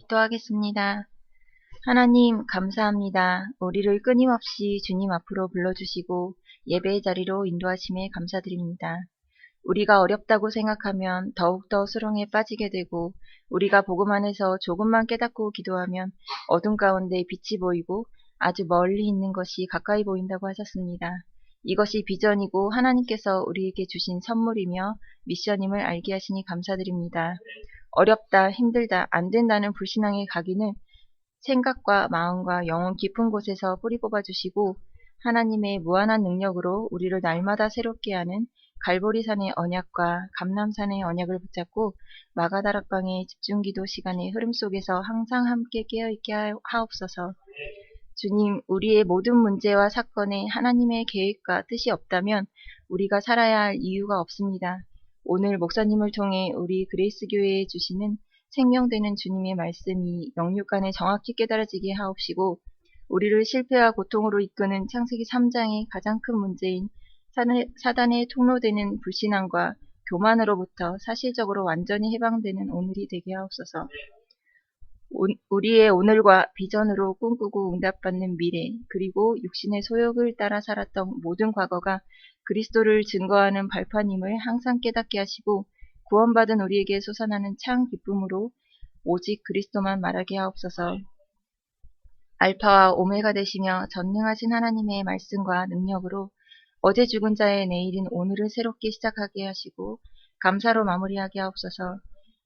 기도하겠습니다. 하나님 감사합니다. 우리를 끊임없이 주님 앞으로 불러주시고 예배의 자리로 인도하심에 감사드립니다. 우리가 어렵다고 생각하면 더욱더 수렁에 빠지게 되고 우리가 복음 안에서 조금만 깨닫고 기도하면 어둠 가운데 빛이 보이고 아주 멀리 있는 것이 가까이 보인다고 하셨습니다. 이것이 비전이고 하나님께서 우리에게 주신 선물이며 미션임을 알게 하시니 감사드립니다. 어렵다, 힘들다, 안 된다는 불신앙의 각인을 생각과 마음과 영혼 깊은 곳에서 뿌리 뽑아주시고 하나님의 무한한 능력으로 우리를 날마다 새롭게 하는 갈보리산의 언약과 감람산의 언약을 붙잡고 마가다락방의 집중기도 시간의 흐름 속에서 항상 함께 깨어있게 하옵소서. 주님, 우리의 모든 문제와 사건에 하나님의 계획과 뜻이 없다면 우리가 살아야 할 이유가 없습니다. 오늘 목사님을 통해 우리 그레이스 교회에 주시는 생명되는 주님의 말씀이 영육 간에 정확히 깨달아지게 하옵시고 우리를 실패와 고통으로 이끄는 창세기 3장의 가장 큰 문제인 사단의 통로되는 불신앙과 교만으로부터 사실적으로 완전히 해방되는 오늘이 되게 하옵소서. 우리의 오늘과 비전으로 꿈꾸고 응답받는 미래, 그리고 육신의 소욕을 따라 살았던 모든 과거가 그리스도를 증거하는 발판임을 항상 깨닫게 하시고 구원받은 우리에게 솟아나는 참 기쁨으로 오직 그리스도만 말하게 하옵소서. 알파와 오메가 되시며 전능하신 하나님의 말씀과 능력으로 어제 죽은 자의 내일인 오늘을 새롭게 시작하게 하시고 감사로 마무리하게 하옵소서.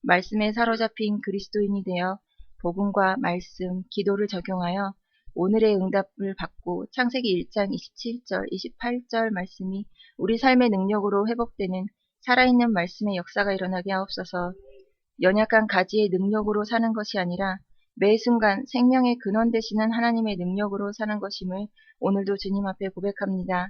말씀에 사로잡힌 그리스도인이 되어 복음과 말씀, 기도를 적용하여 오늘의 응답을 받고 창세기 1장 27절, 28절 말씀이 우리 삶의 능력으로 회복되는 살아있는 말씀의 역사가 일어나게 하옵소서. 연약한 가지의 능력으로 사는 것이 아니라 매 순간 생명의 근원 되시는 하나님의 능력으로 사는 것임을 오늘도 주님 앞에 고백합니다.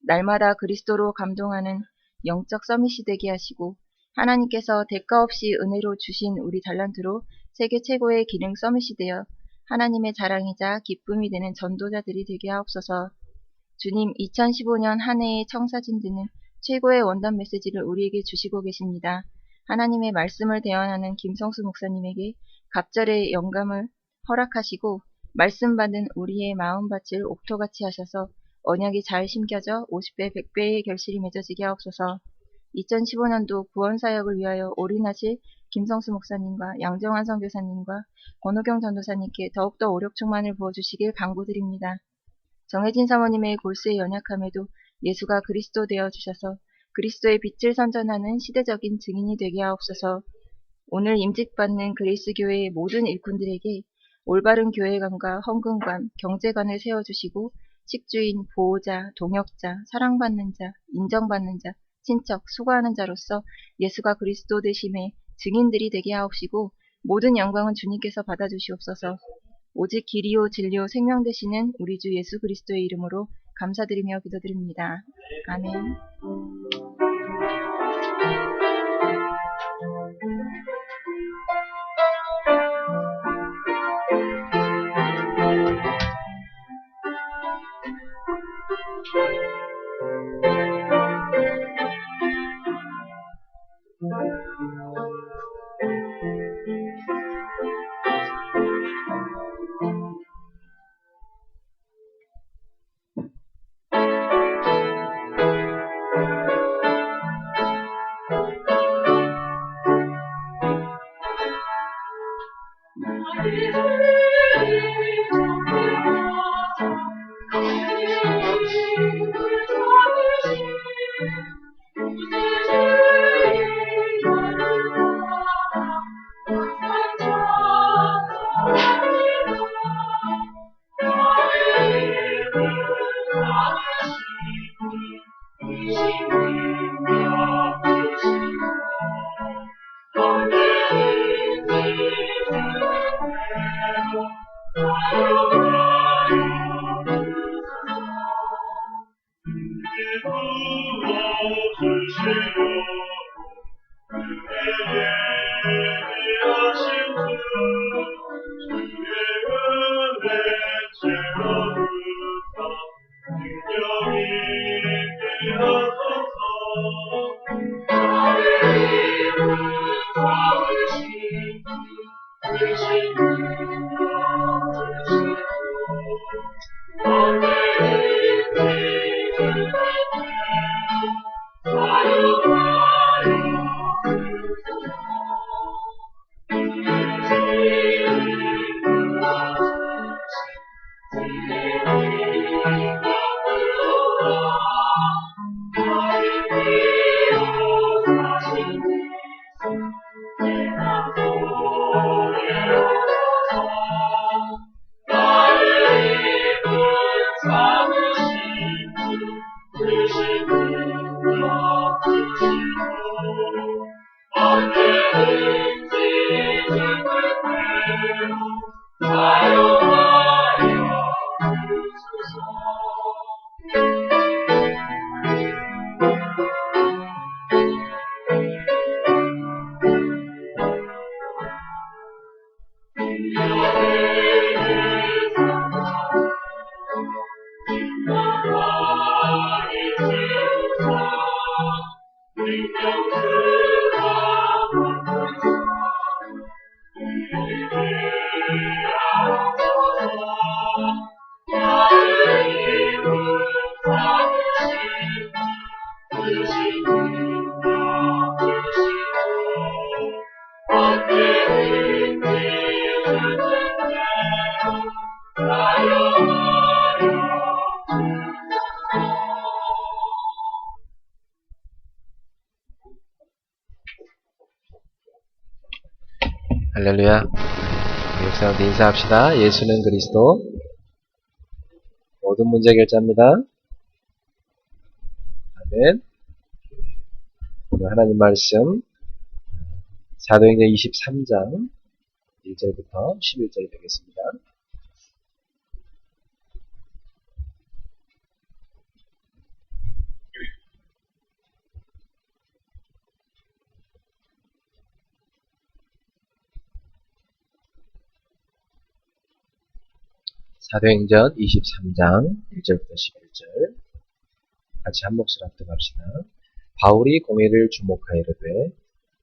날마다 그리스도로 감동하는 영적 서밋이 되게 하시고 하나님께서 대가 없이 은혜로 주신 우리 달란트로 세계 최고의 기능 서밋이 되어 하나님의 자랑이자 기쁨이 되는 전도자들이 되게 하옵소서. 주님, 2015년 한 해의 청사진드는 최고의 원단 메시지를 우리에게 주시고 계십니다. 하나님의 말씀을 대언하는 김성수 목사님에게 갑절의 영감을 허락하시고 말씀 받은 우리의 마음밭을 옥토같이 하셔서 언약이 잘 심겨져 50배, 100배의 결실이 맺어지게 하옵소서. 2015년도 구원사역을 위하여 올인하실 김성수 목사님과 양정환 선교사님과 권호경 전도사님께 더욱더 오력 충만을 부어주시길 간구드립니다. 정혜진 사모님의 골수의 연약함에도 예수가 그리스도 되어 주셔서 그리스도의 빛을 선전하는 시대적인 증인이 되게 하옵소서. 오늘 임직받는 그레이스 교회의 모든 일꾼들에게 올바른 교회관과 헌금관, 경제관을 세워주시고 식주인, 보호자, 동역자, 사랑받는 자, 인정받는 자, 친척, 수고하는 자로서 예수가 그리스도 되심의 증인들이 되게 하옵시고 모든 영광은 주님께서 받아주시옵소서. 오직 길이요 진리요 생명 되시는 우리 주 예수 그리스도의 이름으로 감사드리며 기도드립니다. 아멘. 할렐루야. 목사님한테 인사합시다. 예수는 그리스도. 모든 문제 결자입니다. 아멘. 오늘 하나님 말씀 사도행전 23장 1절부터 11절이 되겠습니다. 사도행전 23장 1절부터 11절 같이 한 목소리 합독합시다. 바울이 공회를 주목하여 이르되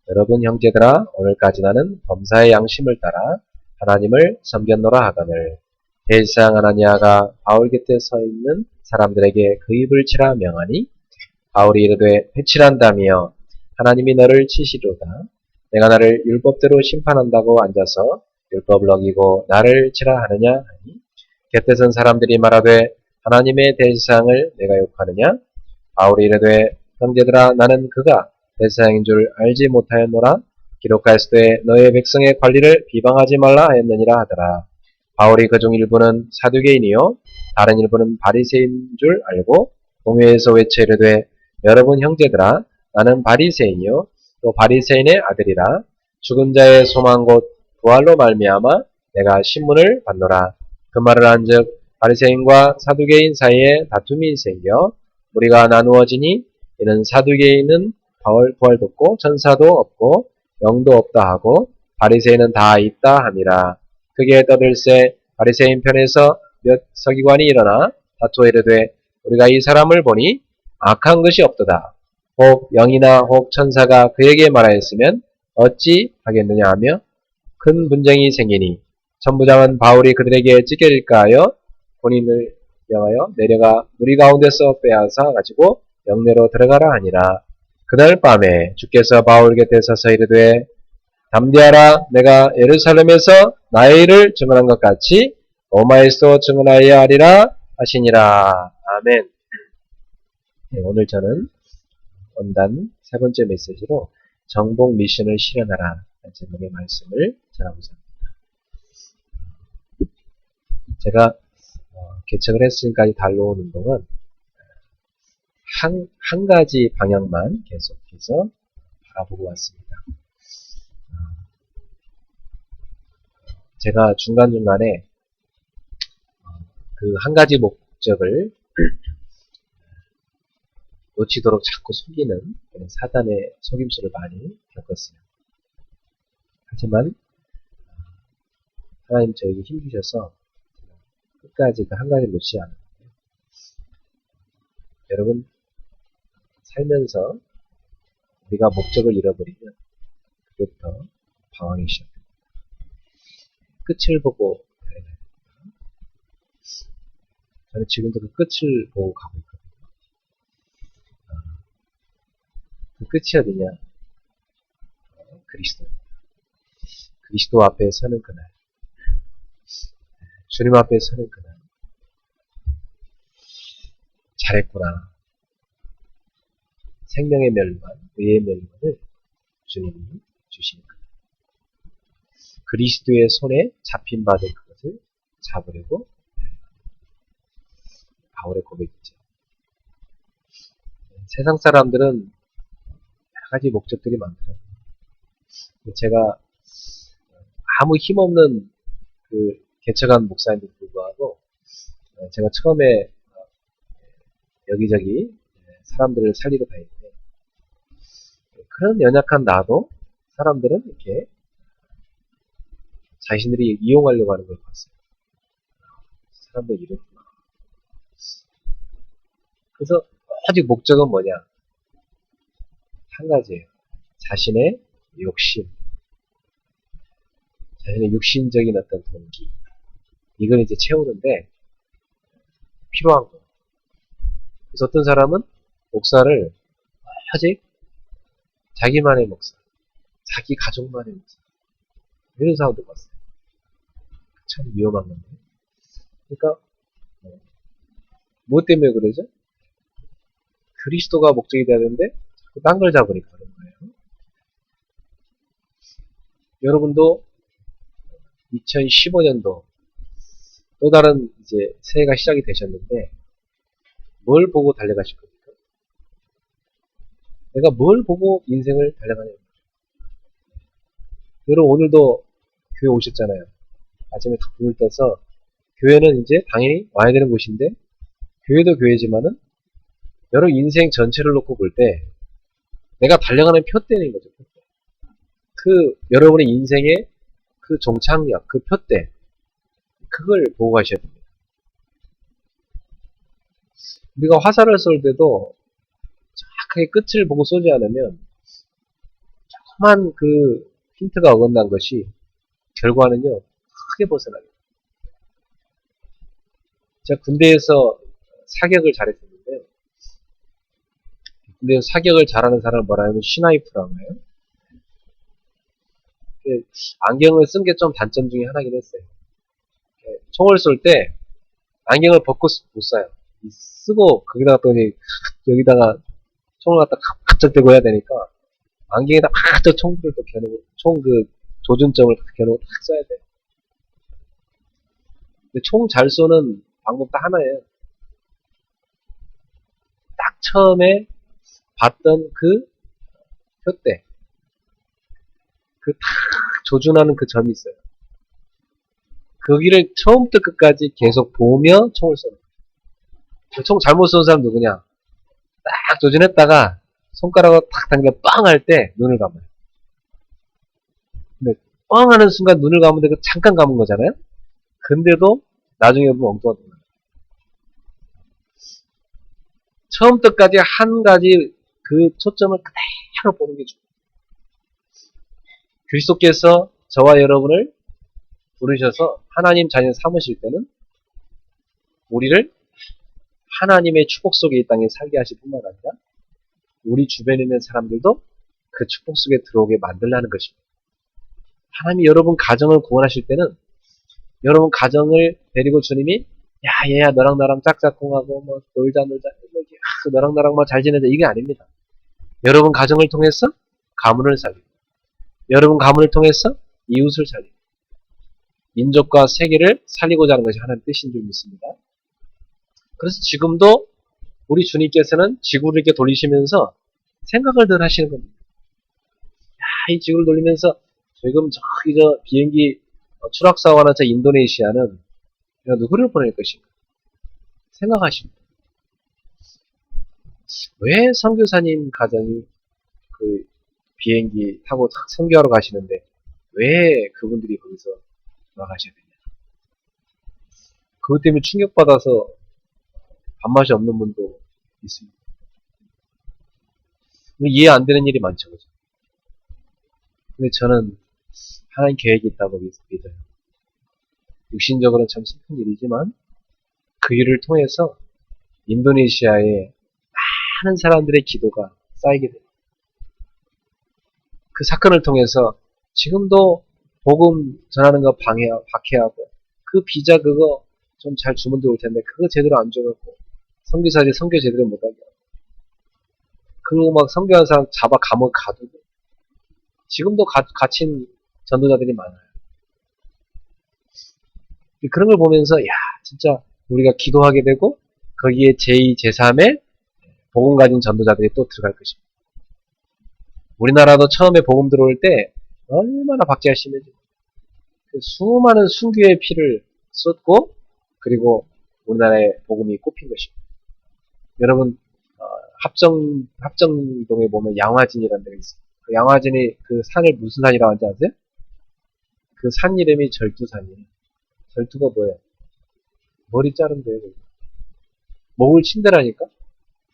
여러분 형제들아 오늘까지 나는 범사의 양심을 따라 하나님을 섬겼노라 하거늘 대지상 아나니아가 바울 곁에 서 있는 사람들에게 그 입을 치라 명하니 바울이 이르되 회칠한다며 하나님이 너를 치시로다. 내가 나를 율법대로 심판한다고 앉아서 율법을 어기고 나를 치라 하느냐 하니 곁에 선 사람들이 말하되 하나님의 대지상을 내가 욕하느냐? 바울이 이르되 형제들아 나는 그가 대지상인 줄 알지 못하였노라. 기록하였으되 너의 백성의 관리를 비방하지 말라 하였느니라 하더라. 바울이 그중 일부는 사두개인이요 다른 일부는 바리새인 줄 알고 공회에서 외쳐 이르되 여러분 형제들아 나는 바리새인이요 또 바리새인의 아들이라. 죽은 자의 소망 곧 부활로 말미암아 내가 신문을 받노라. 그 말을 한즉 바리새인과 사두개인 사이에 다툼이 생겨 우리가 나누어지니 이는 사두개인은 부활도 없고 천사도 없고 영도 없다 하고 바리새인은 다 있다 함이라. 크게 떠들새 바리새인 편에서 몇 서기관이 일어나 다투어 이르되 우리가 이 사람을 보니 악한 것이 없도다. 혹 영이나 혹 천사가 그에게 말하였으면 어찌 하겠느냐 하며 큰 분쟁이 생기니 천부장은 바울이 그들에게 찢겨질까 하여 본인을 명하여 내려가 무리 가운데서 빼앗아 가지고 영내로 들어가라 하니라. 그날 밤에 주께서 바울 곁에 서서 이르되 담대하라. 내가 예루살렘에서 나의 일을 증언한 것 같이 로마에서 증언하여야 하리라 하시니라. 아멘. 네, 오늘 저는 원단 세 번째 메시지로 정복 미션을 실현하라 제목의 말씀을 전하고자 합니다. 제가 개척을 했으니까지 달려오는 동안 한 가지 방향만 계속해서 바라보고 왔습니다. 제가 중간중간에 그 한 가지 목적을 놓치도록 자꾸 속이는 사단의 속임수를 많이 겪었어요. 하지만 하나님 저에게 힘주셔서 끝까지 그 한 가지를 놓치지 않아요. 여러분 살면서 우리가 목적을 잃어버리면 그때부터 방황이 시작합니다. 끝을 보고 달려가야 됩니다. 저는 지금도 그 끝을 보고 가고 있거든요. 그 끝이 어디냐? 그리스도. 그리스도 앞에 서는 그날. 주님 앞에 서는 그날. 잘했구나. 생명의 멸관, 의의 멸관을 주님이 주시니까. 그리스도의 손에 잡힌 바 된 그것을 잡으려고 바울의 고백이죠. 세상 사람들은 여러 가지 목적들이 많더라고요. 제가 아무 힘없는 그 개척한 목사님들 불구하고 제가 처음에 여기저기 사람들을 살리러 다닐 때 그런 연약한 나도 사람들은 이렇게 자신들이 이용하려고 하는 걸 봤어요. 사람들이 이랬구나. 그래서 오직 목적은 뭐냐? 한 가지예요. 자신의 욕심. 자신의 육신적인 어떤 동기. 이걸 이제 채우는데 필요한 거. 그래서 어떤 사람은 목사를 오직 자기만의 목사, 자기 가족만의 목사. 이런 사람도 봤어요. 참 위험한 건데. 그러니까 무엇 때문에 그러죠? 그리스도가 목적이 되는데 딴 걸 잡으니까 그런 거예요. 여러분도 2015년도 또 다른 이제 새해가 시작이 되셨는데 뭘 보고 달려가실 겁니까? 내가 뭘 보고 인생을 달려가냐는 거죠. 여러분 오늘도 교회 오셨잖아요. 아침에 딱 눈을 떠서 교회는 이제 당연히 와야 되는 곳인데 교회도 교회지만은 여러분 인생 전체를 놓고 볼 때 내가 달려가는 표대인 거죠. 표대. 그 여러분의 인생의 그 종착역, 그 표대 그걸 보고 가셔야 됩니다. 우리가 화살을 쏠 때도 정확하게 끝을 보고 쏘지 않으면 조그만 그 힌트가 어긋난 것이 결과는요 크게 벗어나요. 제가 군대에서 사격을 잘했었는데요. 군대에서 사격을 잘하는 사람을 뭐라 하면 시나이프라고 해요. 안경을 쓴 게 좀 단점 중에 하나긴 했어요. 총을 쏠 때 안경을 벗고 못 쏴요. 쓰고 거기다가 또 여기다가 총을 갖다 갑작 대고 해야 되니까 안경에다 팍 총구를 또 겨누고 총 그 조준점을 겨누고 탁 쏴야 돼요. 근데 총 잘 쏘는 방법 딱 하나예요. 딱 처음에 봤던 그 표대 그 탁 조준하는 그 점이 있어요. 거기를 처음부터 끝까지 계속 보며 총을 쏘는 거예요. 총 잘못 쏘는 사람 누구냐? 딱 조준했다가 손가락으로 탁 당겨 빵 할 때 눈을 감아요. 근데 빵 하는 순간 눈을 감는데 그 잠깐 감은 거잖아요? 근데도 나중에 보면 엉뚱한 거예요. 처음부터까지 한 가지 그 초점을 그대로 보는 게 중요해요. 그리스도께서 저와 여러분을 부르셔서 하나님 자녀 삼으실 때는 우리를 하나님의 축복 속에 이 땅에 살게 하실 뿐만 아니라 우리 주변에 있는 사람들도 그 축복 속에 들어오게 만들라는 것입니다. 하나님이 여러분 가정을 구원하실 때는 여러분 가정을 데리고 주님이 야 얘야 너랑 나랑 짝짝꿍하고 뭐 놀자 너랑 나랑 뭐 잘 지내자 이게 아닙니다. 여러분 가정을 통해서 가문을 살리고 여러분 가문을 통해서 이웃을 살리고 민족과 세계를 살리고자 하는 것이 하나님의 뜻인 줄 믿습니다. 그래서 지금도 우리 주님께서는 지구를 이렇게 돌리시면서 생각을 늘 하시는 겁니다. 야, 이 지구를 돌리면서 지금 저기 저 비행기 추락사고 하는 저 인도네시아는 내가 누구를 보낼 것인가 생각하십니다. 왜 선교사님 가정이 그 비행기 타고 선교하러 가시는데 왜 그분들이 거기서 돌아가셔야 되냐? 그것 때문에 충격받아서 밥맛이 없는 분도 있습니다. 이해 안 되는 일이 많죠, 그죠? 근데 저는 하나님 계획이 있다고 믿어요. 육신적으로는 참 슬픈 일이지만 그 일을 통해서 인도네시아에 많은 사람들의 기도가 쌓이게 됩니다. 그 사건을 통해서 지금도 복음 전하는 거 박해하고 그 비자 그거 좀 잘 주면 좋을 텐데 그거 제대로 안 줘갖고 선교사들이 선교 제대로 못하게 하고 그리고 막 선교한 사람 잡아 감옥 가두고 지금도 갇힌 전도자들이 많아요. 그런 걸 보면서 야 진짜 우리가 기도하게 되고 거기에 제2, 제3의 복음 가진 전도자들이 또 들어갈 것입니다. 우리나라도 처음에 복음 들어올 때 얼마나 박제가 심해지고 수많은 순교의 피를 쏟고 그리고 우리나라의 복음이 꼽힌 것입니다. 여러분 합정동에 보면 양화진이라는 데가 있어요. 그 양화진이 그 산을 무슨 산이라고 하는지 아세요? 그 산 이름이 절두산이에요. 절두가 뭐예요? 머리 자른데요. 목을 친다라니까?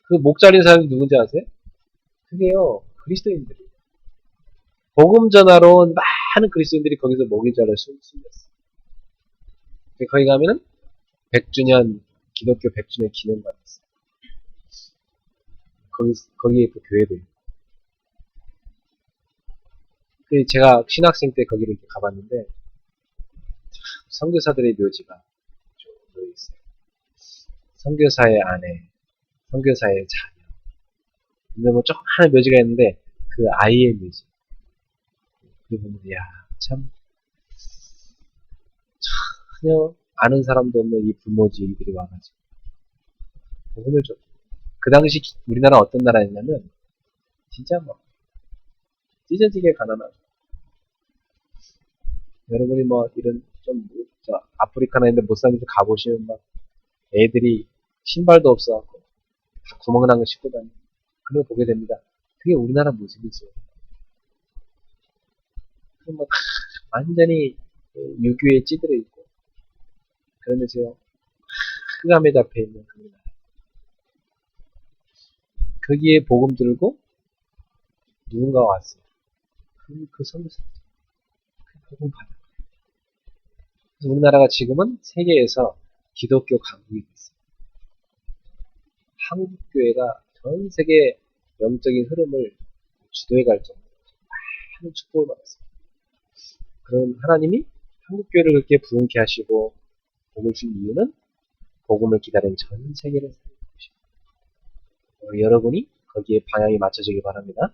그 목 자른 사람이 누군지 아세요? 그게요 그리스도인들이에요. 복음 전하러 온 많은 그리스도인들이 거기서 목이 잘려 숨겼어요. 거기 가면은 100주년 기독교 100주년 기념 받았어요. 거기에 또 교회들. 제가 신학생 때 거기를 이렇게 가봤는데 선교사들의 묘지가 쭉 놓여 있어요. 선교사의 아내, 선교사의 자녀. 근데 뭐 조금 하나 묘지가 있는데 그 아이의 묘지. 그거 보면 참 전혀 아는 사람도 없는 이 부모지들이 와가지고 복음을 줬고 그 당시 우리나라 어떤 나라였냐면 진짜 뭐 찢어지게 가난하고 여러분이 뭐 이런 좀 아프리카나 있는 못 사는 데 가보시면 막 애들이 신발도 없어갖고 다 구멍난 거 신고 다니고 그런 거 보게 됩니다. 그게 우리나라 모습이죠. 뭐 완전히 유교에 찌들어 있고 그러면서 흑암에 잡혀 있는 그 나라. 거기에 복음 들고 누군가가 왔어요. 그 선교사 복음 받은 거예요. 그래서 우리나라가 지금은 세계에서 기독교 강국이 됐어요. 한국 교회가 전 세계 영적인 흐름을 주도해 갈 정도로 많은 축복을 받았어요. 그런 하나님이 한국 교회를 그렇게 부흥케 하시고 복을 준 이유는 복음을 기다리는 전 세계를 살리는 것입니다. 여러분이 거기에 방향이 맞춰지길 바랍니다.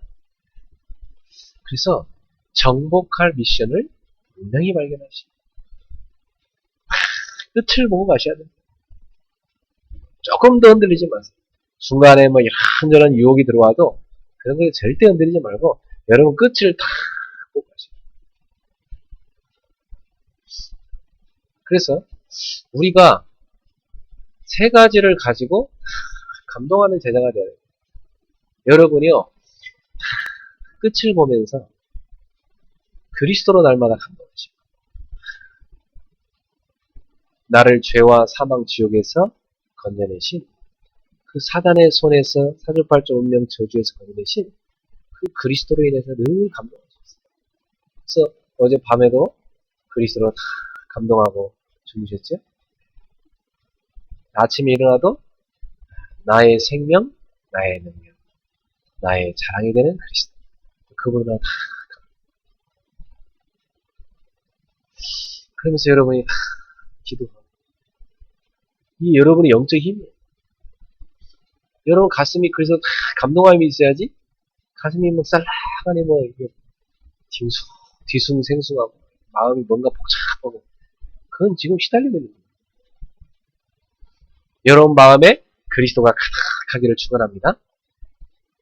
그래서 정복할 미션을 분명히 발견하시고 끝을 보고 가셔야 됩니다. 조금 더 흔들리지 마세요. 중간에 뭐 이런저런 유혹이 들어와도 그런 걸 절대 흔들리지 말고 여러분 끝을 다 보고 가셔야 돼요. 그래서 우리가 세 가지를 가지고 감동하는 제자가 되어야 돼요. 여러분이요 끝을 보면서 그리스도로 날마다 감동하십니다. 나를 죄와 사망 지옥에서 건져내신 그 사단의 손에서 사주팔조 운명 저주에서 건져내신 그 그리스도로 인해서 늘 감동하셨어요. 그래서 어제 밤에도 그리스도로 다 감동하고 주무셨죠? 아침에 일어나도 나의 생명, 나의 능력, 나의 자랑이 되는 그리스도. 그분으로 다 그러면서 여러분이 다 기도하고 이 여러분의 영적 힘이에요. 여러분 가슴이 그래서 다 감동함이 있어야지 가슴이 뭐 쌀라가니 뭐 이게 뒤숭생숭하고 마음이 뭔가 복잡하고 그건 지금 시달리고 있는 거예요. 여러분 마음에 그리스도가 가득하기를 축원합니다.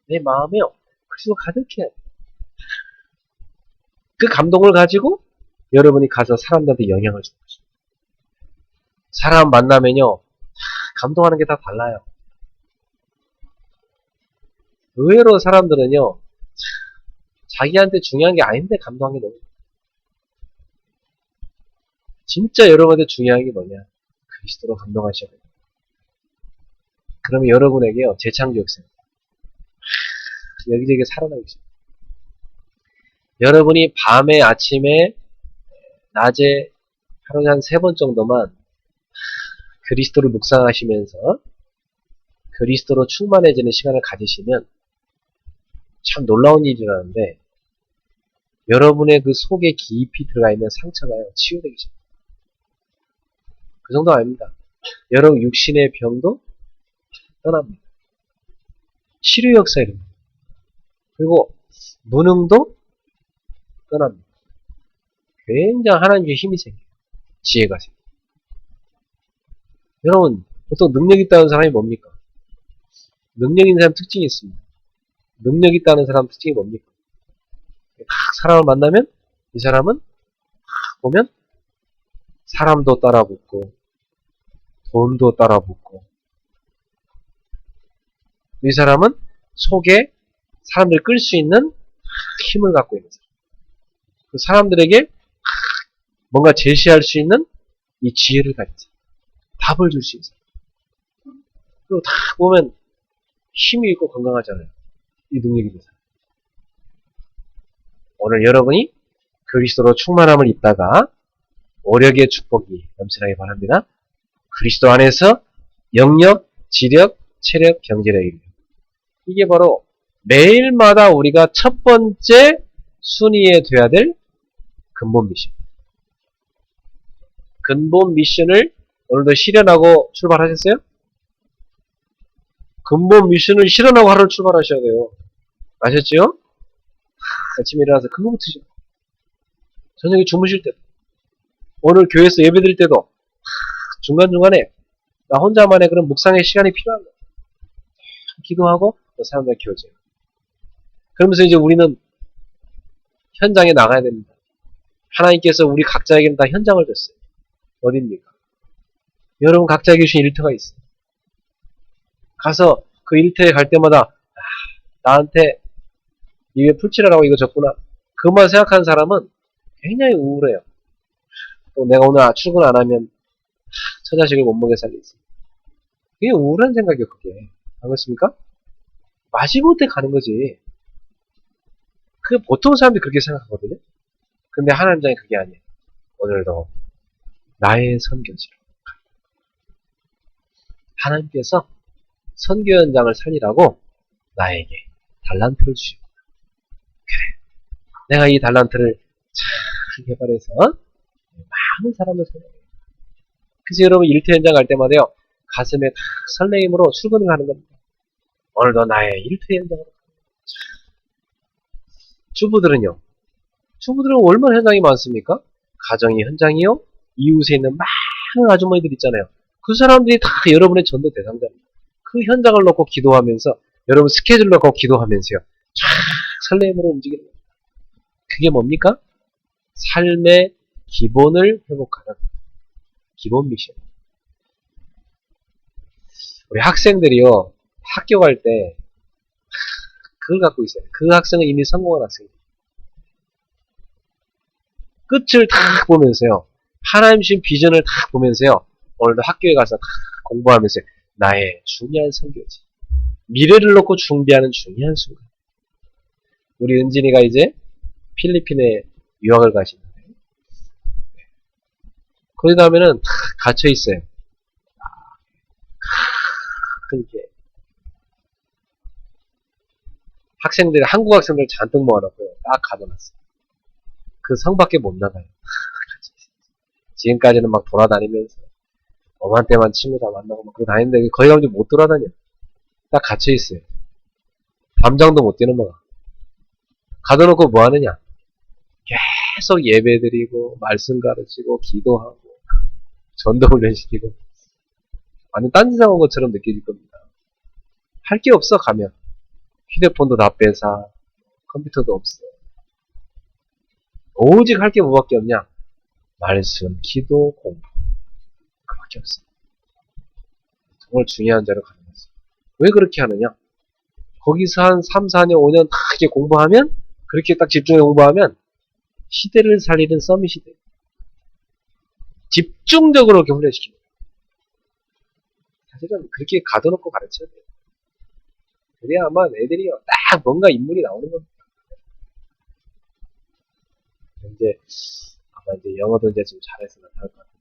내 마음에요 그리스도 가득해요. 그 감동을 가지고 여러분이 가서 사람들한테 영향을 주는 것입니다. 사람 만나면요 감동하는 게 다 달라요. 의외로 사람들은요 자기한테 중요한 게 아닌데 감동한 게 너무 진짜 여러분한테 중요한 게 뭐냐 그리스도로 감동하셔야 돼요. 그러면 여러분에게요 재창조 역사입니다. 여기저기 살아나고 있습니다. 여러분이 밤에 아침에 낮에 하루에 한 3번 정도만 그리스도를 묵상하시면서 그리스도로 충만해지는 시간을 가지시면 참 놀라운 일이라는데 여러분의 그 속에 깊이 들어가 있는 상처가요, 치유되기 시작합니다. 그 정도 아닙니다. 여러분 육신의 병도 떠납니다. 치료 역사 일어납니다. 그리고 무능도 떠납니다. 굉장히 하나님의 힘이 생겨요. 지혜가 생겨요. 여러분 보통 능력 있다는 사람이 뭡니까? 능력 있는 사람 특징이 있습니다. 능력 있다는 사람 특징이 뭡니까? 딱 사람을 만나면 이 사람은 보면 사람도 따라붙고 돈도 따라붙고 이 사람은 속에 사람들을 끌 수 있는 힘을 갖고 있는 사람. 그 사람들에게 뭔가 제시할 수 있는 이 지혜를 가진 사람. 답을 줄 수 있는 사람. 그리고 다 보면 힘이 있고 건강하잖아요. 이 능력이 있는 사람. 오늘 여러분이 그리스도로 충만함을 입다가 오력의 축복이 넘치나게 바랍니다. 그리스도 안에서 영력, 지력, 체력, 경제력이 이게 바로 매일마다 우리가 첫 번째 순위에 돼야 될 근본 미션. 근본 미션을 오늘도 실현하고 출발하셨어요? 근본 미션을 실현하고 하루 출발하셔야 돼요. 아셨죠? 아침에 일어나서 그거부터 시작. 저녁에 주무실 때도, 오늘 교회에서 예배 드릴 때도 중간중간에 나 혼자만의 그런 묵상의 시간이 필요한 거예요. 기도하고 사람들과 교제해요. 그러면서 이제 우리는 현장에 나가야 됩니다. 하나님께서 우리 각자에게는 다 현장을 줬어요. 어딥니까? 여러분 각자에게 주신 일터가 있어요. 가서 그 일터에 갈 때마다 나한테 이게 풀칠하라고 이거 줬구나. 그것만 생각하는 사람은 굉장히 우울해요. 또 내가 오늘 출근 안 하면 처자식을 못 먹여 살리지. 그게 우울한 생각이에요. 그게. 안 그렇습니까? 마지못해 가는 거지. 그 보통 사람들이 그렇게 생각하거든요. 근데 하나님 장이 그게 아니에요. 오늘도 나의 선교지로. 하나님께서 선교 현장을 살리라고 나에게 달란트를 주시고 그래. 내가 이 달란트를 잘 개발해서 많은 사람을 살려요. 그래서 여러분 일터 현장 갈 때마다요. 가슴에 다 설레임으로 출근을 하는 겁니다. 오늘도 나의 일터 현장으로. 주부들은요. 주부들은 얼마나 현장이 많습니까? 가정이 현장이요. 이웃에 있는 많은 아주머니들 있잖아요. 그 사람들이 다 여러분의 전도 대상자입니다. 그 현장을 놓고 기도하면서 여러분 스케줄 놓고 기도하면서요. 쫙 설레임으로 움직이는 겁니다. 그게 뭡니까? 삶의 기본을 회복하는 기본 미션. 우리 학생들이요. 학교 갈 때 그걸 갖고 있어요. 그 학생은 이미 성공한 학생이에요. 끝을 딱 보면서요. 하나님 주신 비전을 딱 보면서요. 오늘도 학교에 가서 딱 공부하면서 나의 중요한 선교지. 미래를 놓고 준비하는 중요한 순간. 우리 은진이가 이제 필리핀에 유학을 가시는데 거기 가면은 딱 갇혀 있어요. 그렇게 학생들 한국 학생들 잔뜩 모아놓고요. 딱 가둬놨어요. 그 성 밖에 못 나가요. 지금까지는 막 돌아다니면서 엄한 때만 친구 다 만나고 막 그러고 다니는데 거기 가면 못 돌아다녀. 딱 갇혀 있어요. 담장도 못 뛰는 거야. 가둬놓고 뭐 하느냐? 계속 예배 드리고 말씀 가르치고 기도하고 전도 훈련시키고 완전 딴짓 한 것처럼 느껴질 겁니다. 할 게 없어 가면. 휴대폰도 다 빼서 컴퓨터도 없어. 오직 할 게 뭐밖에 없냐? 말씀, 기도, 공부. 그밖에 없어. 정말 중요한 자로 가는 거지. 왜 그렇게 하느냐? 거기서 한 3, 4년, 5년 딱 이렇게 공부하면, 그렇게 딱 집중해 공부하면, 시대를 살리는 서밋이 돼요. 집중적으로 이렇게 훈련시킵니다. 사실은 그렇게 가둬놓고 가르쳐야 돼요. 그래야 아마 애들이요, 딱 뭔가 인물이 나오는 겁니다. 이제, 아마 이제 영어도 이제 좀 잘해서 나타날 것 같은데.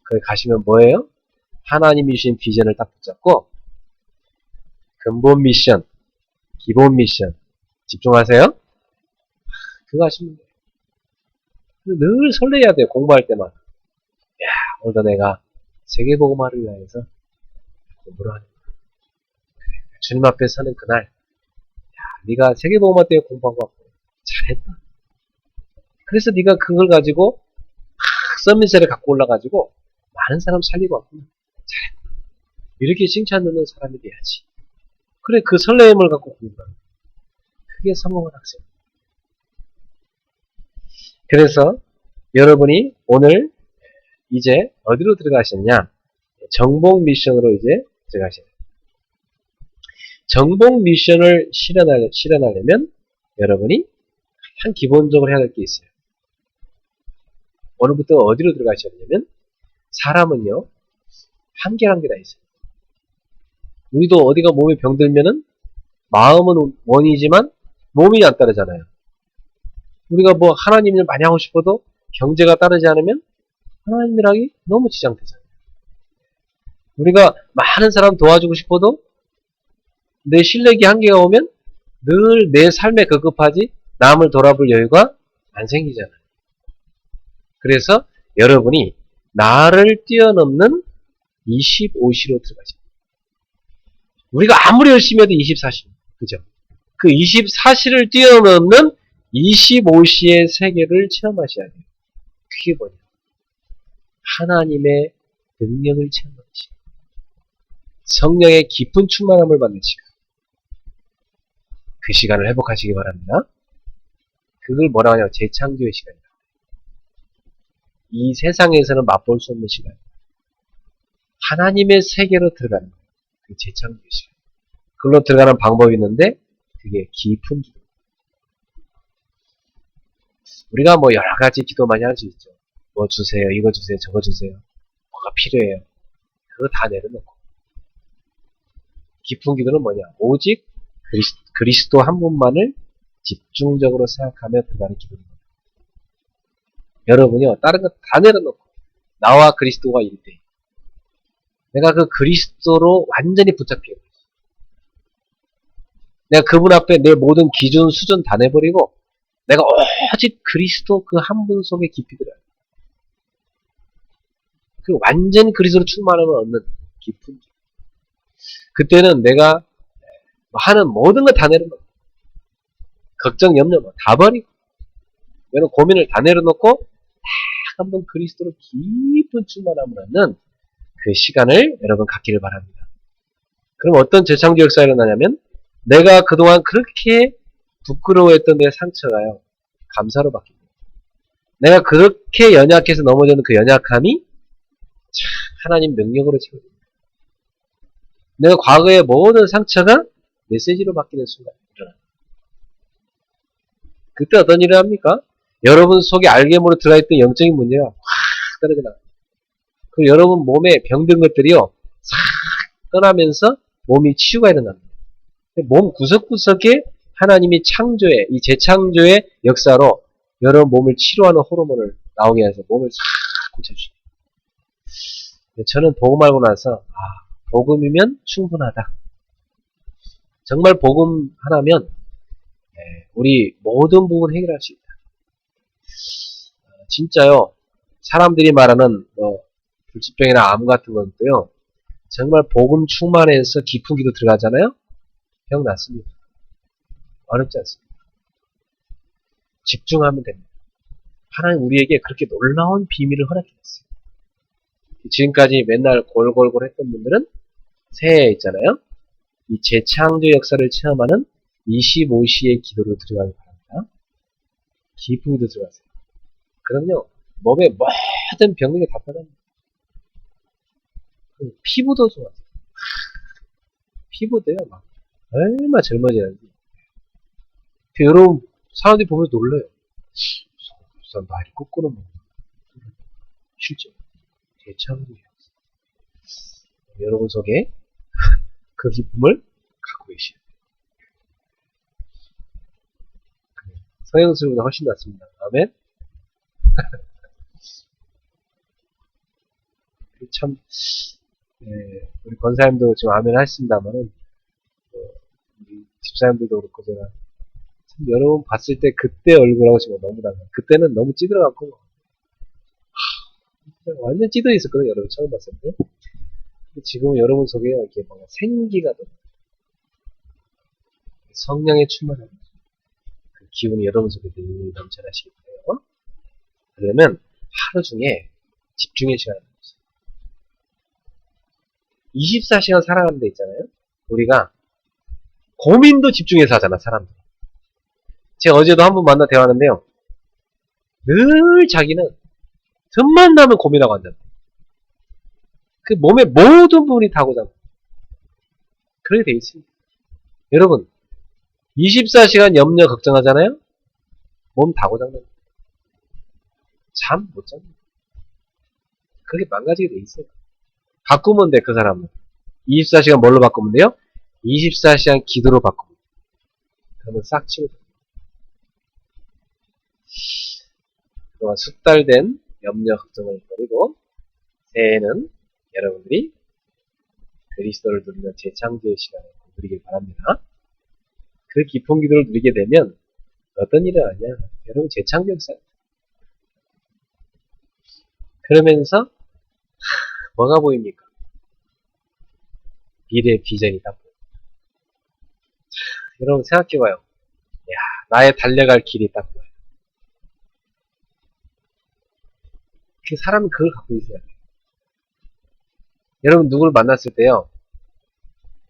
거기 가시면 뭐예요? 하나님이 주신 비전을 딱 붙잡고, 근본 미션, 기본 미션, 집중하세요. 그거 하시면 돼요. 늘 설레야 돼요, 공부할 때마다. 야, 오늘도 내가 세계복음화를 위해서 공부를 하는 거야. 주님 앞에 서는 그날, 야, 네가 세계복음화 때문에 공부한 거 같고 잘했다. 그래서 네가 그걸 가지고 서밋셀을 갖고 올라가지고 많은 사람 살리고 왔구나. 잘했다. 이렇게 칭찬 듣는 사람이 돼야지. 그래, 그 설레임을 갖고 공부하는 거야. 그게 성공한 학생. 그래서 여러분이 오늘 이제 어디로 들어가셨냐? 정복 미션으로 이제 들어가셔야 돼요. 정복 미션을 실현하려면 여러분이 한 기본적으로 해야 될 게 있어요. 오늘부터 어디로 들어가셔야 되냐면, 사람은요, 한계란 게 다 있어요. 우리도 어디가 몸에 병들면은 마음은 원이지만 몸이 안 따르잖아요. 우리가 뭐 하나님 일 많이 하고 싶어도 경제가 따르지 않으면 하나님 일하기 너무 지장되잖아요. 우리가 많은 사람 도와주고 싶어도 내 실력이 한계가 오면 늘 내 삶에 급급하지 남을 돌아볼 여유가 안 생기잖아요. 그래서 여러분이 나를 뛰어넘는 25시로 들어가죠. 우리가 아무리 열심히 해도 24시. 그죠? 그 24시를 뛰어넘는 25시의 세계를 체험하셔야 돼요. 그게 뭐냐? 하나님의 능력을 체험하는 시간. 성령의 깊은 충만함을 받는 시간. 그 시간을 회복하시기 바랍니다. 그걸 뭐라고 하냐면 재창조의 시간이다. 이 세상에서는 맛볼 수 없는 시간. 하나님의 세계로 들어가는 거예요. 그 재창조의 시간. 그걸로 들어가는 방법이 있는데 그게 깊은 기도. 우리가 뭐 여러 가지 기도 많이 할 수 있죠. 뭐 주세요, 이거 주세요, 저거 주세요. 뭐가 필요해요. 그거 다 내려놓고. 깊은 기도는 뭐냐? 오직 그리스도 한 분만을 집중적으로 생각하며 들어가는 기도입니다. 여러분이요, 다른 거 다 내려놓고 나와 그리스도가 1대1. 내가 그 그리스도로 완전히 붙잡혀 있어요. 내가 그분 앞에 내 모든 기준, 수준 다 내버리고 내가 오직 그리스도 그 한 분 속에 깊이 들어요. 그 완전 그리스도로 충만함을 얻는 깊은 기도. 그때는 내가 하는 모든 거 다 내려놓고 걱정, 염려 다 버리고 여러분 고민을 다 내려놓고 딱 한번 그리스도로 깊은 충만함을 얻는 그 시간을 여러분 갖기를 바랍니다. 그럼 어떤 재창조 역사가 일어나냐면, 내가 그동안 그렇게 부끄러워했던 내 상처가요, 감사로 바뀝니다. 내가 그렇게 연약해서 넘어졌는 그 연약함이 참 하나님 능력으로 채워집니다. 내가 과거의 모든 상처가 메시지로 바뀌는 순간이 일어납니다. 그때 어떤 일을 합니까? 여러분 속에 알게모로 들어있던 영적인 문제가 확 떨어져 나가요. 그리고 여러분 몸에 병든 것들이요, 싹 떠나면서 몸이 치유가 일어납니다. 몸 구석구석에 하나님이 창조의, 이 재창조의 역사로 여러분 몸을 치료하는 호르몬을 나오게 해서 몸을 싹 고쳐주십니다. 저는 복음 알고 나서, 복음이면 충분하다. 정말 복음 하나면 우리 모든 부분 해결할 수 있다. 진짜요, 사람들이 말하는 불치병이나 암 같은 것도요, 정말 복음 충만해서 깊은 기도 들어가잖아요? 병 낫습니다. 어렵지 않습니다. 집중하면 됩니다. 하나님 우리에게 그렇게 놀라운 비밀을 허락했어요. 지금까지 맨날 골골골 했던 분들은 새해에 있잖아요. 이 재창조 역사를 체험하는 25시의 기도로 들어가기 바랍니다. 깊은 기도 들어가세요. 그럼요, 몸의 모든 병력이 다 떠납니다. 피부도 좋아져요. 피부도요, 막 얼마나 젊어지는지. 여러분, 사람들이 보면서 놀라요. 말이 거꾸로 먹는 실제 재창조 역사. 여러분 속에 그 기쁨을 갖고 계시요. 성형수술보다 훨씬 낫습니다. 아멘. 참, 예, 우리 권사님도 지금 아멘 하신다면은, 우리 집사님들도 그렇고 제가 참 여러분 봤을 때 그때 얼굴하고 지금 너무 달라요. 그때는 너무 찌들어갖고 완전 찌들어 있었거든요. 여러분 처음 봤을 때. 근데 지금은 여러분 속에 이렇게 뭔가 생기가 더 성령의 충만한 그 기운이 여러분 속에 늘 넘쳐나시기 때문에 그러면 하루 중에 집중의 시간을 24시간 살아가는 데 있잖아요. 우리가 고민도 집중해서 하잖아, 사람들. 제가 어제도 한 분 만나 대화하는데요. 늘 자기는 틈만 나면 고민하고 앉았다. 그 몸의 모든 부분이 다 고장. 그렇게 돼 있습니다. 여러분, 24시간 염려 걱정하잖아요? 몸 다 고장납니다. 잠 못 잡니다. 그렇게 망가지게 돼 있어요. 바꾸면 돼, 그 사람은. 24시간 뭘로 바꾸면 돼요? 24시간 기도로 바꾸면 돼요. 그러면 싹 치워져요. 그동안 숙달된 염려 걱정을 버리고 새해에는 여러분들이 그리스도를 누리는 재창조의 시간을 누리길 바랍니다. 그 깊은 기도를 누리게 되면 어떤 일을 하냐? 여러분 재창조의 시간. 그러면서 뭐가 보입니까? 미래의 비전이 딱 보여요. 여러분 생각해봐요. 야, 나의 달려갈 길이 딱 보여요. 그 사람은 그걸 갖고 있어야 돼요. 여러분 누구를 만났을 때요.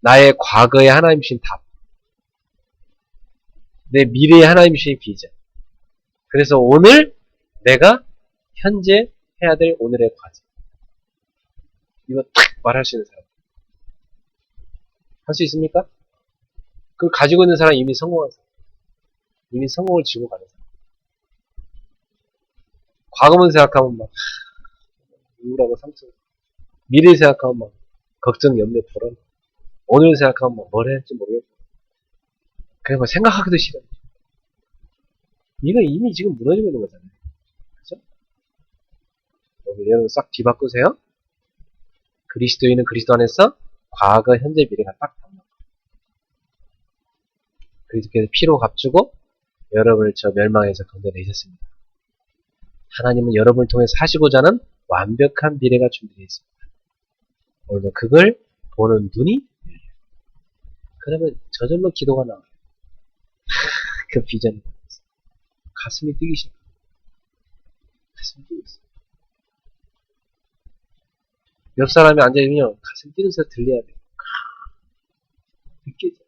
나의 과거의 하나님 주신 답. 내 미래의 하나님 주신 비전. 그래서 오늘 내가 현재 해야 될 오늘의 과제. 이거 탁 말할 수 있는 사람. 할 수 있습니까? 그걸 가지고 있는 사람 이미 성공한 사람. 이미 성공을 지고 가는 사람. 과거만 생각하면 막 우울하고 상처. 미래 생각하면 막 걱정, 염려, 불안. 오늘 생각하면 막 뭘 해야 할지 모르겠고. 그냥 막 생각하기도 싫어. 이거 이미 지금 무너지고 있는 거잖아요. 그죠? 여러분 싹 뒤바꾸세요. 그리스도인은 그리스도 안에서 과거, 현재, 미래가 딱 담겨. 그리스도께서 피로 값주고 여러분을 저 멸망에서 건져내셨습니다. 하나님은 여러분을 통해서 하시고자 하는 완벽한 미래가 준비되어 있습니다. 오늘도 그걸 보는 눈이 열려요. 그러면 저절로 기도가 나와요. 그 비전이 가슴이 뛰기 시작해요. 가슴이 뛰고 있어요. 옆 사람이 앉아있으면 가슴 뛰는 소리 들려야 돼요. 느껴져.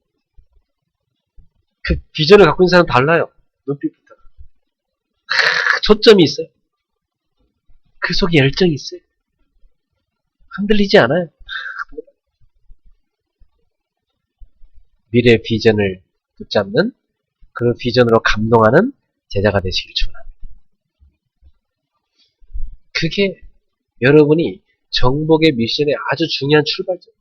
그 비전을 갖고 있는 사람 달라요. 눈빛부터. 초점이 있어요. 그 속에 열정이 있어요. 흔들리지 않아요. 미래의 비전을 붙잡는 그 비전으로 감동하는 제자가 되시길 축원합니다. 그게 여러분이 정복의 미션의 아주 중요한 출발점.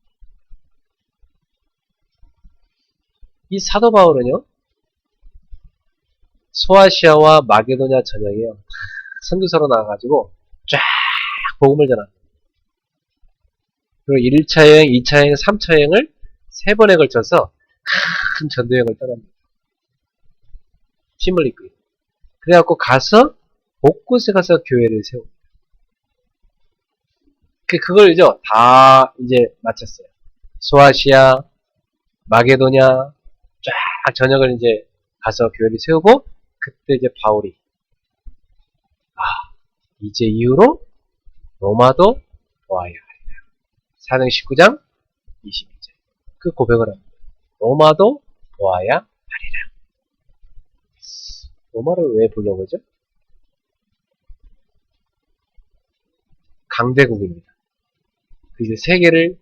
이 사도 바울은요, 소아시아와 마게도냐 전역에요, 선교사로 나와가지고 쫙 복음을 전합니다. 그리고 1차 여행, 2차 여행, 3차 여행을 3번에 걸쳐서 큰 전도여행을 떠납니다. 팀을 이끌고. 그래갖고 가서 곳곳에 가서 교회를 세웁니다. 그걸 이제 다 이제 마쳤어요. 소아시아, 마게도냐 쫙 전역을 이제 가서 교회를 세우고 그때 이제 바울이 이제 이후로 로마도 보아야 하리라. 사도행 19장 22절 그 고백을 합니다. 로마도 보아야 하리라. 로마를 왜 불러보죠? 강대국입니다. 이제 세계를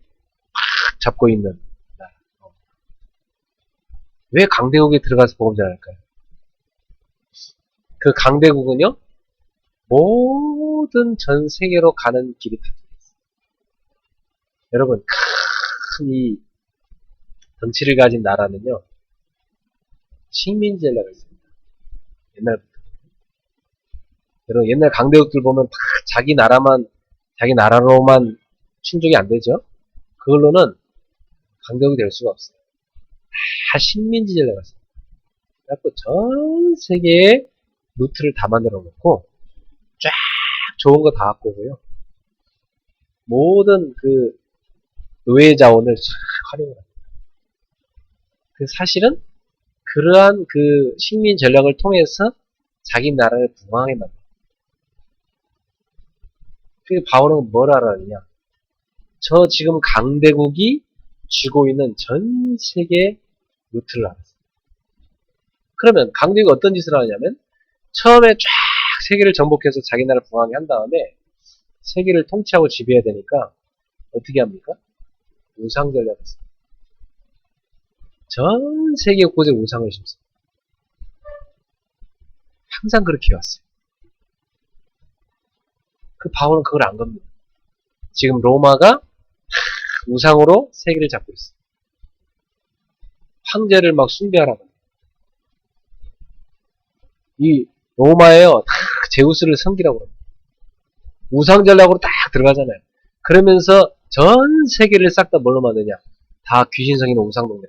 팍 잡고 있는 나라. 왜 강대국에 들어가서 복음 전할까요? 그 강대국은요, 모든 전 세계로 가는 길이 다 있어요. 여러분, 큰 이 덩치를 가진 나라는요, 식민지 전략을 씁니다. 옛날부터. 여러분, 옛날 강대국들 보면 다 자기 나라로만 충족이 안 되죠? 그걸로는 강대국이 될 수가 없어요. 다 식민지 전략을 써요. 그래갖고 전 세계에 루트를 다 만들어 놓고, 쫙 좋은 거 다 갖고 오고요. 모든 그 의회 자원을 쫙 활용을 합니다. 그 사실은 그러한 그 식민 전략을 통해서 자기 나라를 부강하게 만듭니다. 그 바울은 뭘 알았느냐? 저 지금 강대국이 쥐고 있는 전 세계 루트를 알았어요. 그러면 강대국이 어떤 짓을 하냐면 처음에 쫙 세계를 정복해서 자기 나라를 부강하게 한 다음에 세계를 통치하고 지배해야 되니까 어떻게 합니까? 우상 전략을 써요. 전 세계 곳에 우상을 심습니다. 항상 그렇게 해왔어요. 그 바울은 그걸 안 겁니다. 지금 로마가 우상으로 세계를 잡고 있어요. 황제를 막 숭배하라고 합니다. 이 로마에요, 제우스를 섬기라고 합니다. 우상 전략으로 딱 들어가잖아요. 그러면서 전 세계를 싹 다 뭘로 만드냐? 다 귀신성 있는 우상 동네.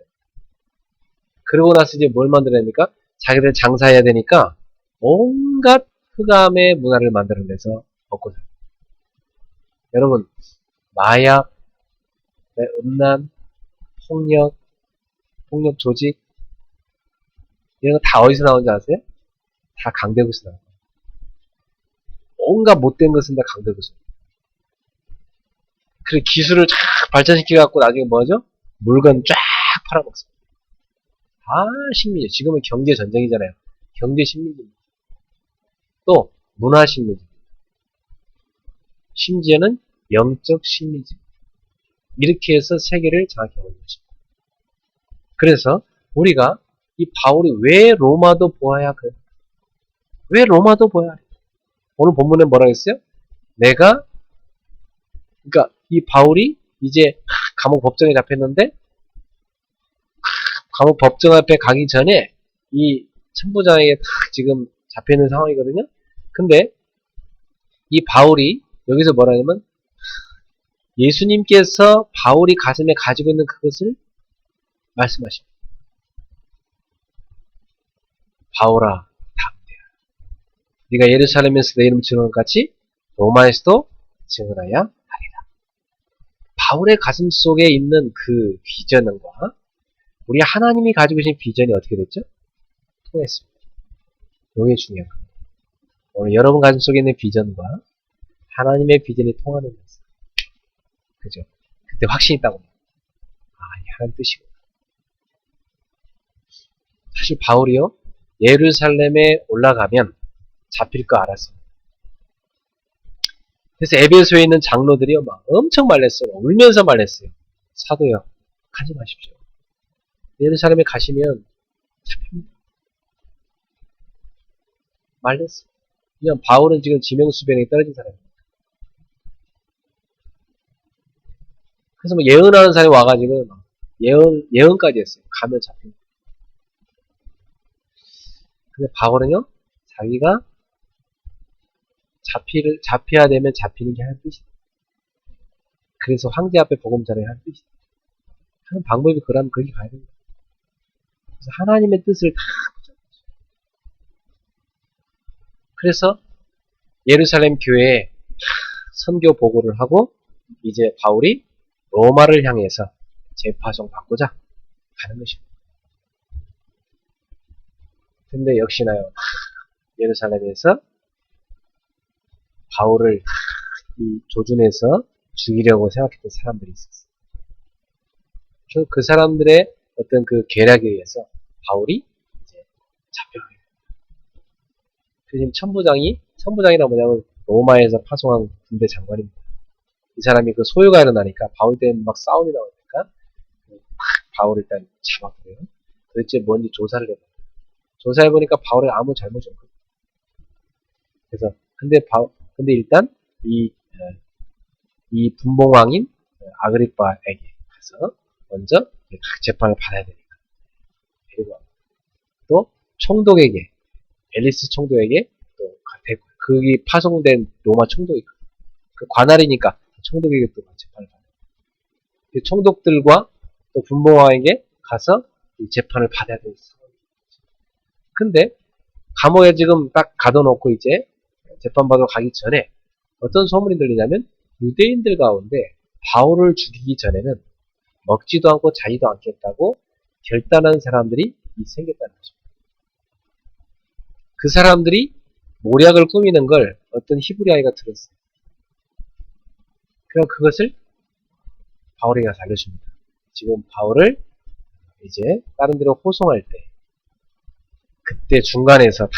그러고 나서 이제 뭘 만들어야 됩니까? 자기들 장사해야 되니까 온갖 흑암의 문화를 만들어내서 먹고 살아요. 여러분, 마약, 음란, 폭력 조직, 이런 거 다 어디서 나오는지 아세요? 다 강대국에서 나와요. 온갖 못된 것은 다 강대국에서. 그래 기술을 쫙 발전시켜갖고 나중에 뭐죠? 물건 쫙 팔아먹습니다. 다 식민지. 지금은 경제 전쟁이잖아요. 경제 식민지입니다. 또 문화 식민지. 심지어는 영적 식민지. 이렇게 해서 세계를 장악해오는 것입니다. 그래서 우리가 이 바울이 왜 로마도 보아야 그래? 왜 로마도 보아야 해? 오늘 본문에 뭐라 했어요? 그러니까 이 바울이 이제 감옥 법정에 잡혔는데 감옥 법정 앞에 가기 전에 이 천부장에게 딱 지금 잡혀있는 상황이거든요. 근데 이 바울이 여기서 뭐라 하냐면 예수님께서 바울이 가슴에 가지고 있는 그것을 말씀하십니다. 바울아, 담대하라. 네가 예루살렘에서 내 이름 증언 같이 로마에서도 증언하여야 하리라. 바울의 가슴 속에 있는 그 비전과 우리 하나님이 가지고 계신 비전이 어떻게 됐죠? 통했습니다. 이게 중요한 겁니다. 오늘 여러분 가슴 속에 있는 비전과 하나님의 비전이 통하는 것은 그죠? 그때 확신이 있다고 합니다. 이게 하나님 뜻이구나. 사실 바울이요, 예루살렘에 올라가면 잡힐 거 알았어요. 그래서 에베소에 있는 장로들이요, 막 엄청 말렸어요. 울면서 말렸어요. 사도요, 가지 마십시오. 예루살렘에 가시면 잡힙니다. 말렸어요. 그냥 바울은 지금 지명수변에 떨어진 사람입니다. 그래서 뭐 예언하는 사람이 와가지고 예언까지 했어요. 가면 잡힙니다. 근데 바울은요, 자기가 잡혀야 되면 잡히는 게 하는 뜻이다. 그래서 황제 앞에 복음 전해야 하는 뜻이다. 하는 방법이 그러면 거기 가야 됩니다. 그래서 하나님의 뜻을 다 붙잡았어요. 그래서 예루살렘 교회에 선교 보고를 하고 이제 바울이 로마를 향해서 재파송 받고자 가는 것입니다. 근데 역시나요, 예루살렘에서 바울을 이 조준해서 죽이려고 생각했던 사람들이 있었어요. 그 사람들의 어떤 그 계략에 의해서 바울이 이제 잡혀가게 됩니다. 지금 천부장이란 뭐냐면 로마에서 파송한 군대 장관입니다. 이 사람이 그 소요가 일어나니까 바울 때문에 막 싸움이 나오니까 바울을 일단 잡았고요. 도대체 뭔지 조사를 해봐요. 조사해보니까 바울의 아무 잘못이 없거든요. 그래서 근데 일단 이 분봉왕인 아그리빠에게 가서 먼저 재판을 받아야 되니까. 그리고 또 총독에게 앨리스 총독에게 또 그게 파송된 로마 총독이 그 관할이니까 총독에게 또 재판을 받아요. 총독들과 또 분봉왕에게 가서 이 재판을 받아야 되는 상황이죠. 근데 감옥에 지금 딱 가둬놓고 이제 재판받으러 가기 전에 어떤 소문이 들리냐면 유대인들 가운데 바울을 죽이기 전에는 먹지도 않고 자지도 않겠다고 결단한 사람들이 생겼다는 거죠. 그 사람들이 모략을 꾸미는 걸 어떤 히브리 아이가 들었어요. 그럼 그것을 바울에게 가서 알려줍니다. 지금 바울을 이제 다른 데로 호송할 때 그때 중간에서 다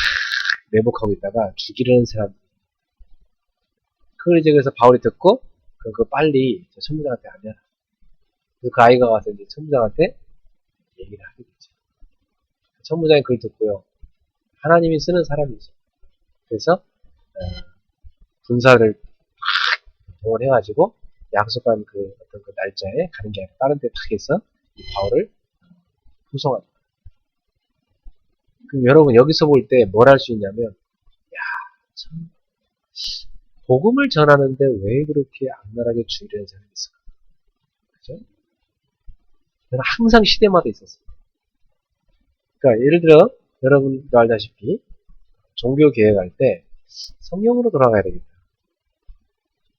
매복하고 있다가 죽이려는 사람. 그걸 이제 그래서 바울이 듣고 그거 빨리 천부장한테 하면 그래서 그 아이가 가서 이제 천부장한테 얘기를 하게 되죠. 천부장이 그걸 듣고요. 하나님이 쓰는 사람이죠. 그래서 군사를 동원해가지고 약속한 그 어떤 그 날짜에 가는 게 아니라 다른 데 탁 해서 이 바울을 후송합니다. 그럼 여러분 여기서 볼 때 뭘 할 수 있냐면, 야, 참 복음을 전하는데 왜 그렇게 악랄하게 죽이려는 사람이 있을까? 그죠? 저는 항상 시대마다 있었어요. 그러니까 예를 들어 여러분도 알다시피 종교 개혁할 때 성경으로 돌아가야 되겠다.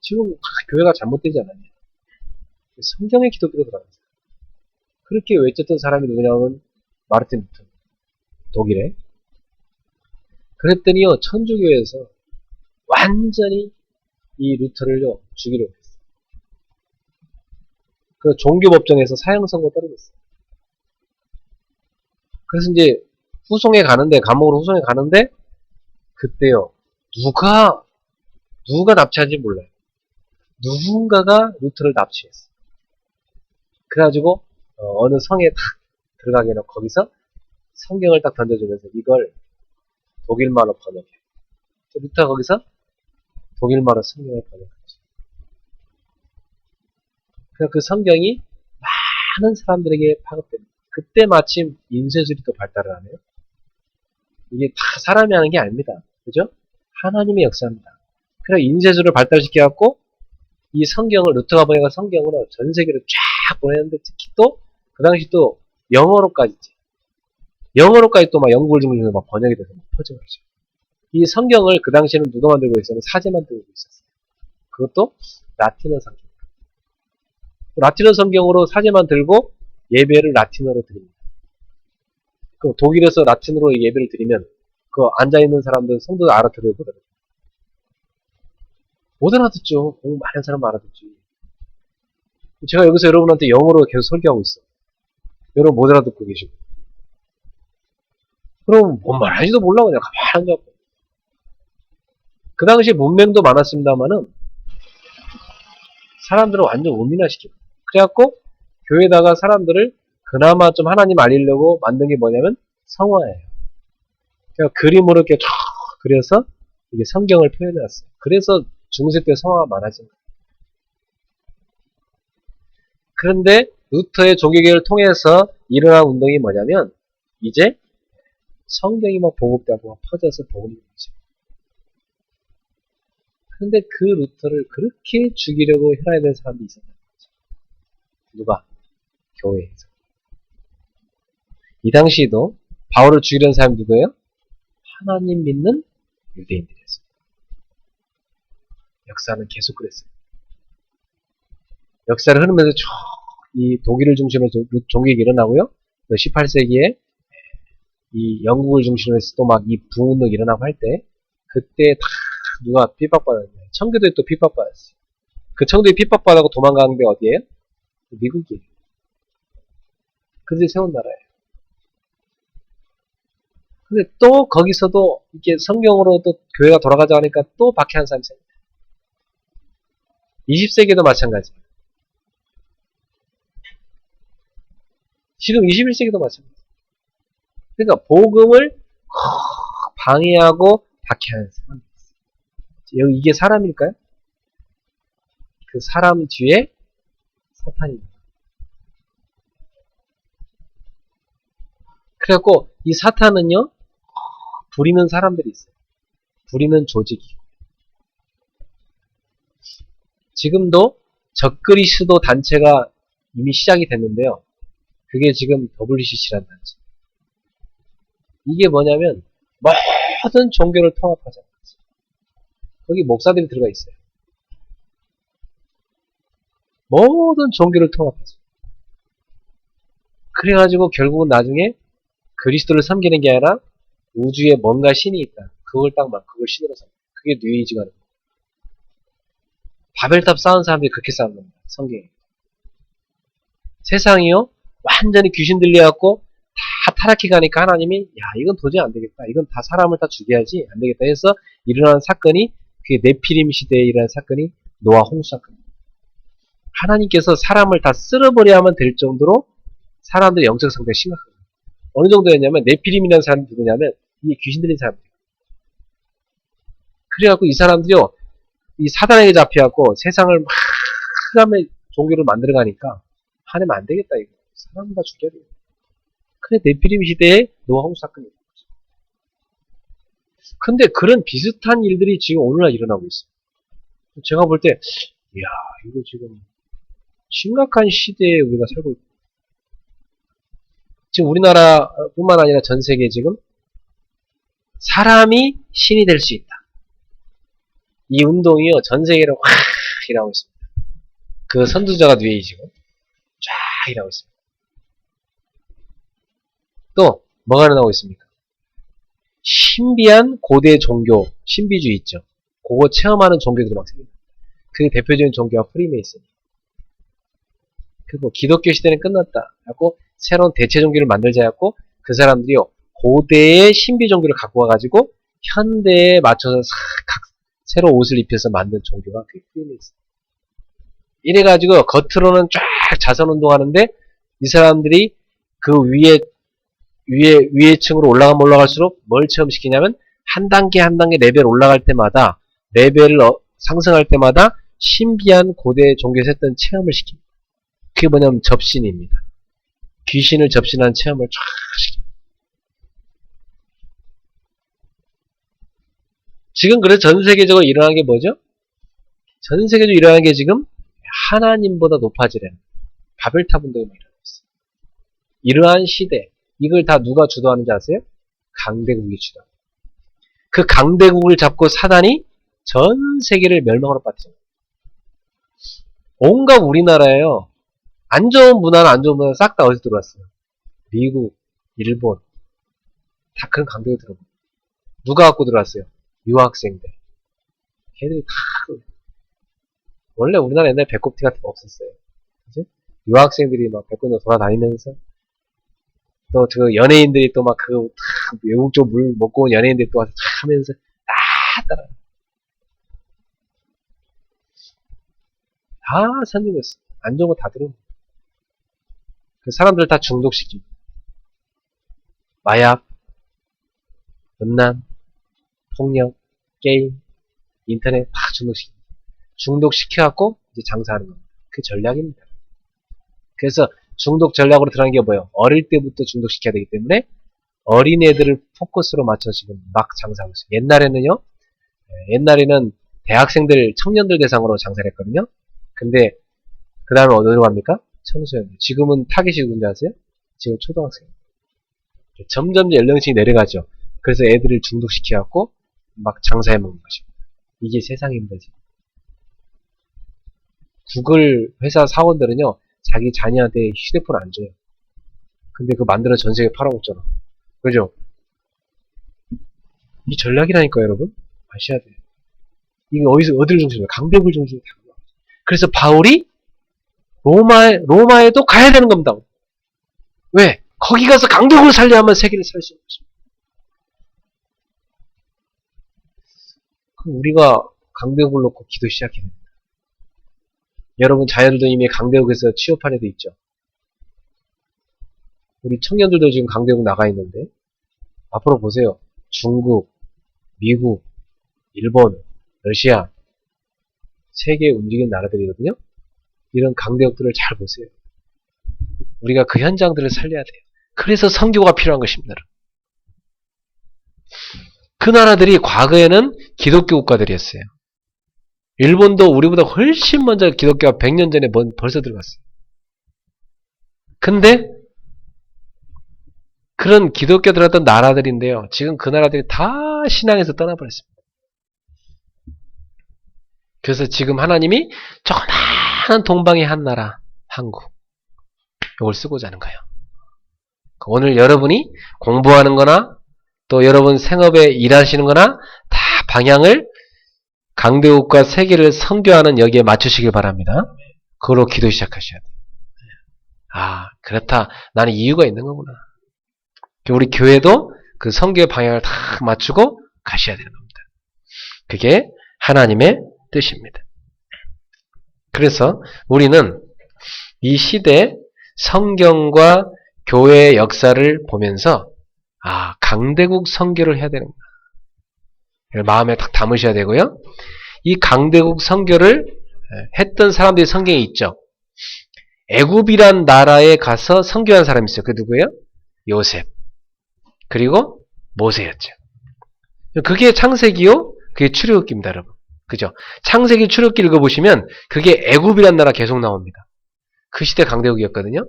지금 교회가 잘못되지 않았냐? 성경의 기독교로 돌아가세요. 그렇게 외쳤던 사람이 누구냐면 마르틴 루터, 독일에. 그랬더니요 천주교에서 완전히 이 루터를요 죽이려고 했어요. 그 종교법정에서 사형선고 떨어졌어요. 그래서 이제 후송에 가는데, 감옥으로 후송에 가는데 그때요 누가 납치한지 몰라요. 누군가가 루터를 납치했어. 그래가지고 어느 성에 딱 들어가게 해놓고 거기서 성경을 딱 던져주면서 이걸 독일말로 번역해. 루터가 거기서 독일말로 성경을 번역하지. 그래서 그 성경이 많은 사람들에게 파급됩니다. 그때 마침 인쇄술이 또 발달을 하네요. 이게 다 사람이 하는 게 아닙니다. 그죠? 하나님의 역사입니다. 그래서 인쇄술을 발달시켜갖고 이 성경을 루터가 번역한 성경으로 전 세계로 쫙 보내는데 특히 또 그 당시 또 영어로까지 또 막 영국을 중심으로 막 번역이 돼서 막 퍼져버리죠. 이 성경을 그 당시에는 누가 만들고 있었냐면 사제만 들고 있었어요. 그것도 라틴어 성경. 라틴어 성경으로 사제만 들고 예배를 라틴어로 드립니다. 그 독일에서 라틴어로 예배를 드리면 그 앉아있는 사람들 성도들 알아들어야 보더라고요. 못 알아듣죠. 공부 많은 사람 알아듣지. 제가 여기서 여러분한테 영어로 계속 설교하고 있어. 여러분 못 알아듣고 계시고. 그럼 뭔 말하는지도 몰라 그냥 가만히 앉아있고. 그 당시에 문맹도 많았습니다만은 사람들을 완전 우민화시키고. 그래갖고 교회에다가 사람들을 그나마 좀 하나님 알리려고 만든 게 뭐냐면 성화예요. 그러니까 그림으로 이렇게 쫙 그려서 이게 성경을 표현해놨어요. 그래서 중세 때 성화가 많아진 거예요. 그런데 루터의 종교개혁을 통해서 일어난 운동이 뭐냐면 이제 성경이 막 보급되고 막 퍼져서 복음이 되죠. 그런데 그 루터를 그렇게 죽이려고 혈안된 사람도 있었다는 거죠. 누가? 교회에서. 이 당시에도 바울을 죽이려는 사람이 누구예요? 하나님 믿는 유대인들이었어요. 역사는 계속 그랬어요. 역사를 흐르면서 쭉 이 독일을 중심으로 종교개혁이 일어나고요. 18세기에 이 영국을 중심으로 해서 또 막 이 부흥운동이 일어나고 할 때 그때 다 누가 핍박받았냐. 청교도에 또 핍박받았어요. 그 청교도에 핍박받아서 도망가는 데 어디예요? 미국이에요. 그들이 세운 나라예요. 근데 또 거기서도 이게 성경으로 또 교회가 돌아가자 하니까 또 박해한 사람이 생깁니다. 20세기도 마찬가지예요. 지금 21세기도 마찬가지예요. 그러니까 복음을 방해하고 박해하는 사람이 있어요. 이게 사람일까요? 그 사람 뒤에 사탄입니다. 그래갖고 이 사탄은요 부리는 사람들이 있어요. 부리는 조직이. 지금도 적그리 시도 단체가 이미 시작이 됐는데요. 그게 지금 WCC라는 단체. 이게 뭐냐면 모든 종교를 통합하자는 거죠. 거기 목사들이 들어가 있어요. 모든 종교를 통합하죠. 그래가지고 결국은 나중에 그리스도를 섬기는 게 아니라 우주에 뭔가 신이 있다. 그걸 그걸 신으로 삼는 거예요. 그게 뉴에이지가 하는 거예요. 바벨탑 쌓은 사람들이 그렇게 쌓은 겁니다. 성경에. 세상이요, 완전히 귀신 들려갖고 다 타락해 가니까 하나님이 야 이건 도저히 안 되겠다. 이건 다 사람을 다 죽여야지 안 되겠다 해서 일어난 사건이 그게 네피림 시대에 일어난 사건이 노아 홍수 사건입니다. 하나님께서 사람을 다 쓸어버려야만 될 정도로 사람들의 영적 상태가 심각합니다. 어느 정도였냐면 네피림이라는 사람이 누구냐면 이게 귀신 들린 사람들이에요. 그래갖고 이 사람들이요 이 사단에게 잡혀갖고 세상을 막 흑암의 종교를 만들어가니까 하나님 안 되겠다 이거 사람을 다 죽여야 돼요. 그래 네피림 시대에 노아 홍수 사건이 있는 거죠. 근데 그런 비슷한 일들이 지금 오늘날 일어나고 있어요. 제가 볼 때 이야 이거 지금 심각한 시대에 우리가 살고 있다. 지금 우리나라뿐만 아니라 전 세계에 지금 사람이 신이 될 수 있다. 이 운동이요 전 세계로 확 일어나고 있습니다. 그 선두자가 뉴에이지고 쫙 일어나고 있습니다. 또 뭐가 일어나고 있습니까? 신비한 고대 종교, 신비주의 있죠. 그거 체험하는 종교들이 막 생깁니다. 그 대표적인 종교가 프리메이슨. 그리고 기독교 시대는 끝났다. 하고 새로운 대체 종교를 만들자 했고 그 사람들이요 고대의 신비 종교를 갖고 와가지고 현대에 맞춰서 새로 옷을 입혀서 만든 종교가 그게 프리메이슨. 이래가지고 겉으로는 쫙 자선운동하는데 이 사람들이 그 위에 층으로 올라가면 올라갈수록 뭘 체험시키냐면 한 단계 한 단계 레벨 올라갈 때마다 레벨을 상승할 때마다 신비한 고대 종교에서 했던 체험을 시킵니다. 그게 뭐냐면 접신입니다. 귀신을 접신하는 체험을 쫙 시킵니다. 지금 그래서 전 세계적으로 일어나는 게 뭐죠? 전 세계적으로 일어나는 게 지금 하나님보다 높아지려는 바벨탑 운동이 일어나고 있어요. 이러한 시대 이걸 다 누가 주도하는지 아세요? 강대국이 주도합니다. 그 강대국을 잡고 사단이 전 세계를 멸망으로 빠뜨립니다. 온갖 우리나라에요. 안 좋은 문화는 안 좋은 문화 싹 다 어디서 들어왔어요? 미국, 일본 다 그런 강대국이 들어옵니다. 누가 갖고 들어왔어요? 유학생들. 걔들이 다 원래 우리나라 옛날에 배꼽티 같은 거 없었어요. 그치? 유학생들이 막 배꼽으로 돌아다니면서 또 그 연예인들이 또 막 그 외국 쪽 물 먹고 온 연예인들이 또 와서 하면서 따라 다 선진했어. 안 좋은 거 다 들어옵니다. 그 사람들 다 중독시킵니다. 마약, 음란, 폭력, 게임, 인터넷 다 중독시킵니다. 중독시켜갖고 이제 장사하는 겁니다. 그 전략입니다. 그래서 중독 전략으로 들어가는 게 뭐예요? 어릴 때부터 중독시켜야 되기 때문에 어린애들을 포커스로 맞춰 지금 막 장사하고 있어요. 옛날에는 대학생들, 청년들 대상으로 장사를 했거든요. 근데 그 다음에 어디로 갑니까? 청소년들. 지금은 타깃이 누군지 아세요? 지금 초등학생. 점점 연령층이 내려가죠. 그래서 애들을 중독시켜갖고 막 장사해 먹는 것입니다. 이게 세상입니다. 지금. 구글 회사 사원들은요. 자기 자녀한테 휴대폰 안 줘요. 근데 그거 만들어 전 세계에 팔아먹잖아. 그죠? 이 전략이라니까요, 여러분. 아셔야 돼요. 이게 어디를 중심으로? 강대국을 중심으로. 그래서 바울이 로마에도 가야 되는 겁니다. 왜? 거기 가서 강대국을 살려야만 세계를 살 수 있는 것입니다. 그럼 우리가 강대국을 놓고 기도 시작해야 됩니다. 여러분 자녀들도 이미 강대국에서 취업한 애도 있죠. 우리 청년들도 지금 강대국 나가 있는데 앞으로 보세요. 중국, 미국, 일본, 러시아 세계에 움직이는 나라들이거든요. 이런 강대국들을 잘 보세요. 우리가 그 현장들을 살려야 돼요. 그래서 선교가 필요한 것입니다. 그 나라들이 과거에는 기독교 국가들이었어요. 일본도 우리보다 훨씬 먼저 기독교가 100년 전에 벌써 들어갔어요. 근데 그런 기독교 들어갔던 나라들인데요. 지금 그 나라들이 다 신앙에서 떠나버렸습니다. 그래서 지금 하나님이 조그마한 동방의 한 나라, 한국, 이걸 쓰고자 하는 거예요. 오늘 여러분이 공부하는 거나 또 여러분 생업에 일하시는 거나 다 방향을 강대국과 세계를 선교하는 여기에 맞추시길 바랍니다. 그걸로 기도 시작하셔야 돼요. 아, 그렇다. 나는 이유가 있는 거구나. 우리 교회도 그 선교의 방향을 다 맞추고 가셔야 되는 겁니다. 그게 하나님의 뜻입니다. 그래서 우리는 이 시대 성경과 교회의 역사를 보면서 아, 강대국 선교를 해야 되는구나. 마음에 딱 담으셔야 되고요. 이 강대국 선교를 했던 사람들이 성경에 있죠. 애굽이란 나라에 가서 선교한 사람이 있어요. 그 누구예요? 요셉. 그리고 모세였죠. 그게 창세기요. 그게 출애굽기입니다, 여러분. 그죠? 창세기 출애굽기 읽어보시면 그게 애굽이란 나라 계속 나옵니다. 그 시대 강대국이었거든요.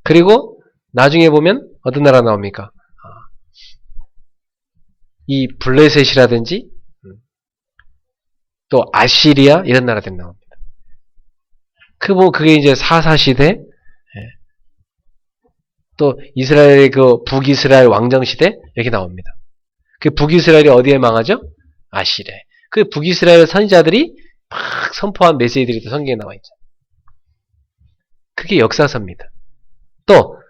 그리고 나중에 보면 어떤 나라 나옵니까? 이 블레셋이라든지 또 아시리아 이런 나라들이 나옵니다. 그게 이제 사사시대, 또 이스라엘의 그 북이스라엘 왕정시대 이렇게 나옵니다. 그 북이스라엘이 어디에 망하죠? 아시리아. 그 북이스라엘 선지자들이 막 선포한 메시지들이 또 성경에 나와 있죠. 그게 역사서입니다. 또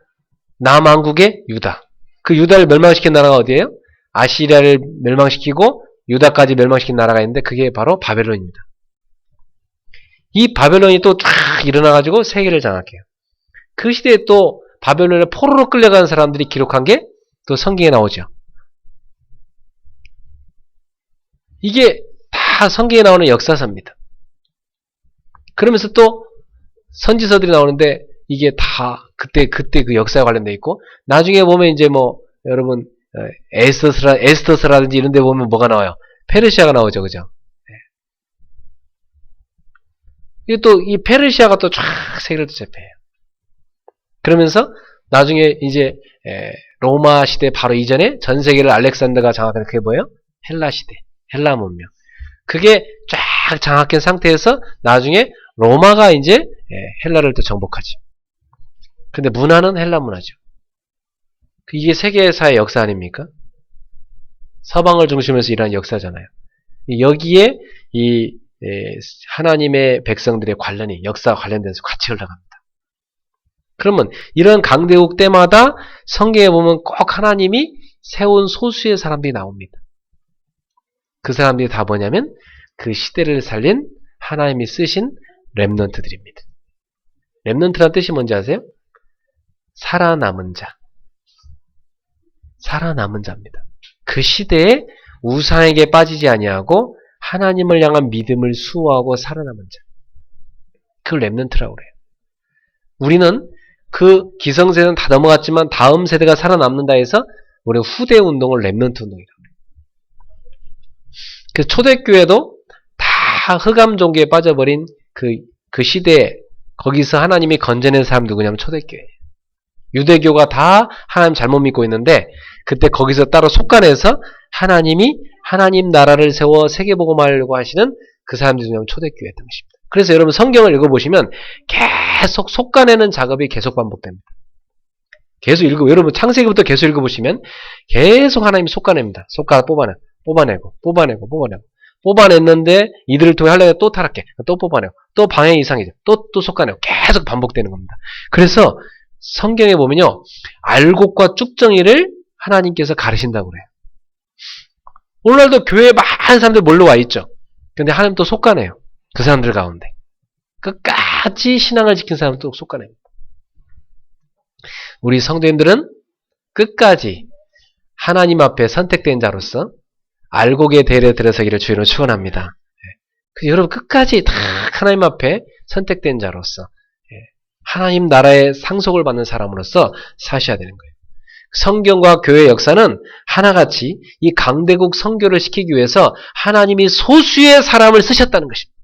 남왕국의 유다. 그 유다를 멸망시킨 나라가 어디예요? 아시리아를 멸망시키고 유다까지 멸망시킨 나라가 있는데 그게 바로 바벨론입니다. 이 바벨론이 또 쫙 일어나가지고 세계를 장악해요. 그 시대에 또 바벨론에 포로로 끌려간 사람들이 기록한 게 또 성경에 나오죠. 이게 다 성경에 나오는 역사서입니다. 그러면서 또 선지서들이 나오는데 이게 다 그때 그 역사에 관련돼 있고 나중에 보면 이제 뭐 여러분 에스더서라든지 이런 데 보면 뭐가 나와요? 페르시아가 나오죠. 그죠? 이게 또 이 페르시아가 또 쫙 세계를 또 제패해요. 그러면서 나중에 이제 로마 시대 바로 이전에 전 세계를 알렉산더가 장악한 그게 뭐예요? 헬라 시대, 헬라 문명. 그게 쫙 장악한 상태에서 나중에 로마가 이제 헬라를 또 정복하지. 근데 문화는 헬라 문화죠. 이게 세계사의 역사 아닙니까? 서방을 중심으로 해서 일하는 역사잖아요. 여기에 이 하나님의 백성들의 관련이 역사와 관련돼서 같이 흘러갑니다. 그러면 이런 강대국 때마다 성경에 보면 꼭 하나님이 세운 소수의 사람들이 나옵니다. 그 사람들이 다 뭐냐면 그 시대를 살린 하나님이 쓰신 렘넌트들입니다. 렘넌트란 뜻이 뭔지 아세요? 살아남은 자. 살아남은 자입니다. 그 시대에 우상에게 빠지지 아니하고 하나님을 향한 믿음을 수호하고 살아남은 자. 그걸 렘넌트라고 그래요. 우리는 그 기성세대는 다 넘어갔지만 다음 세대가 살아남는다 해서 우리는 후대 운동을 렘넌트 운동이라고 해요. 그 초대교회도 다 흑암 종교에 빠져버린 그 시대에 거기서 하나님이 건져낸 사람 누구냐면 초대교회예요. 유대교가 다 하나님 잘못 믿고 있는데 그때 거기서 따로 속간해서 하나님이 하나님 나라를 세워 세계복음하려고 하시는 그 사람들이 누구냐면 초대교회였던 것입니다. 그래서 여러분 성경을 읽어보시면 계속 속간내는 작업이 계속 반복됩니다. 계속 여러분 창세기부터 계속 읽어보시면 계속 하나님이 속간냅니다. 속가 뽑아내고 뽑아냈는데 이들을 통해 하려고 또 타락해. 또 뽑아내고 또 방향이 이상해져. 또 속간내고 계속 반복되는 겁니다. 그래서 성경에 보면요. 알곡과 쭉정이를 하나님께서 가르신다고 그래요. 오늘날도 교회에 많은 사람들 몰려와 있죠. 근데 하나님 또 속가네요. 그 사람들 가운데. 끝까지 신앙을 지킨 사람도 속가냅니다. 우리 성도님들은 끝까지 하나님 앞에 선택된 자로서 알곡의 대열에 들어서기를 주의로 축원합니다. 여러분 끝까지 다 하나님 앞에 선택된 자로서 하나님 나라의 상속을 받는 사람으로서 사셔야 되는 거예요. 성경과 교회 역사는 하나같이 이 강대국 선교를 시키기 위해서 하나님이 소수의 사람을 쓰셨다는 것입니다.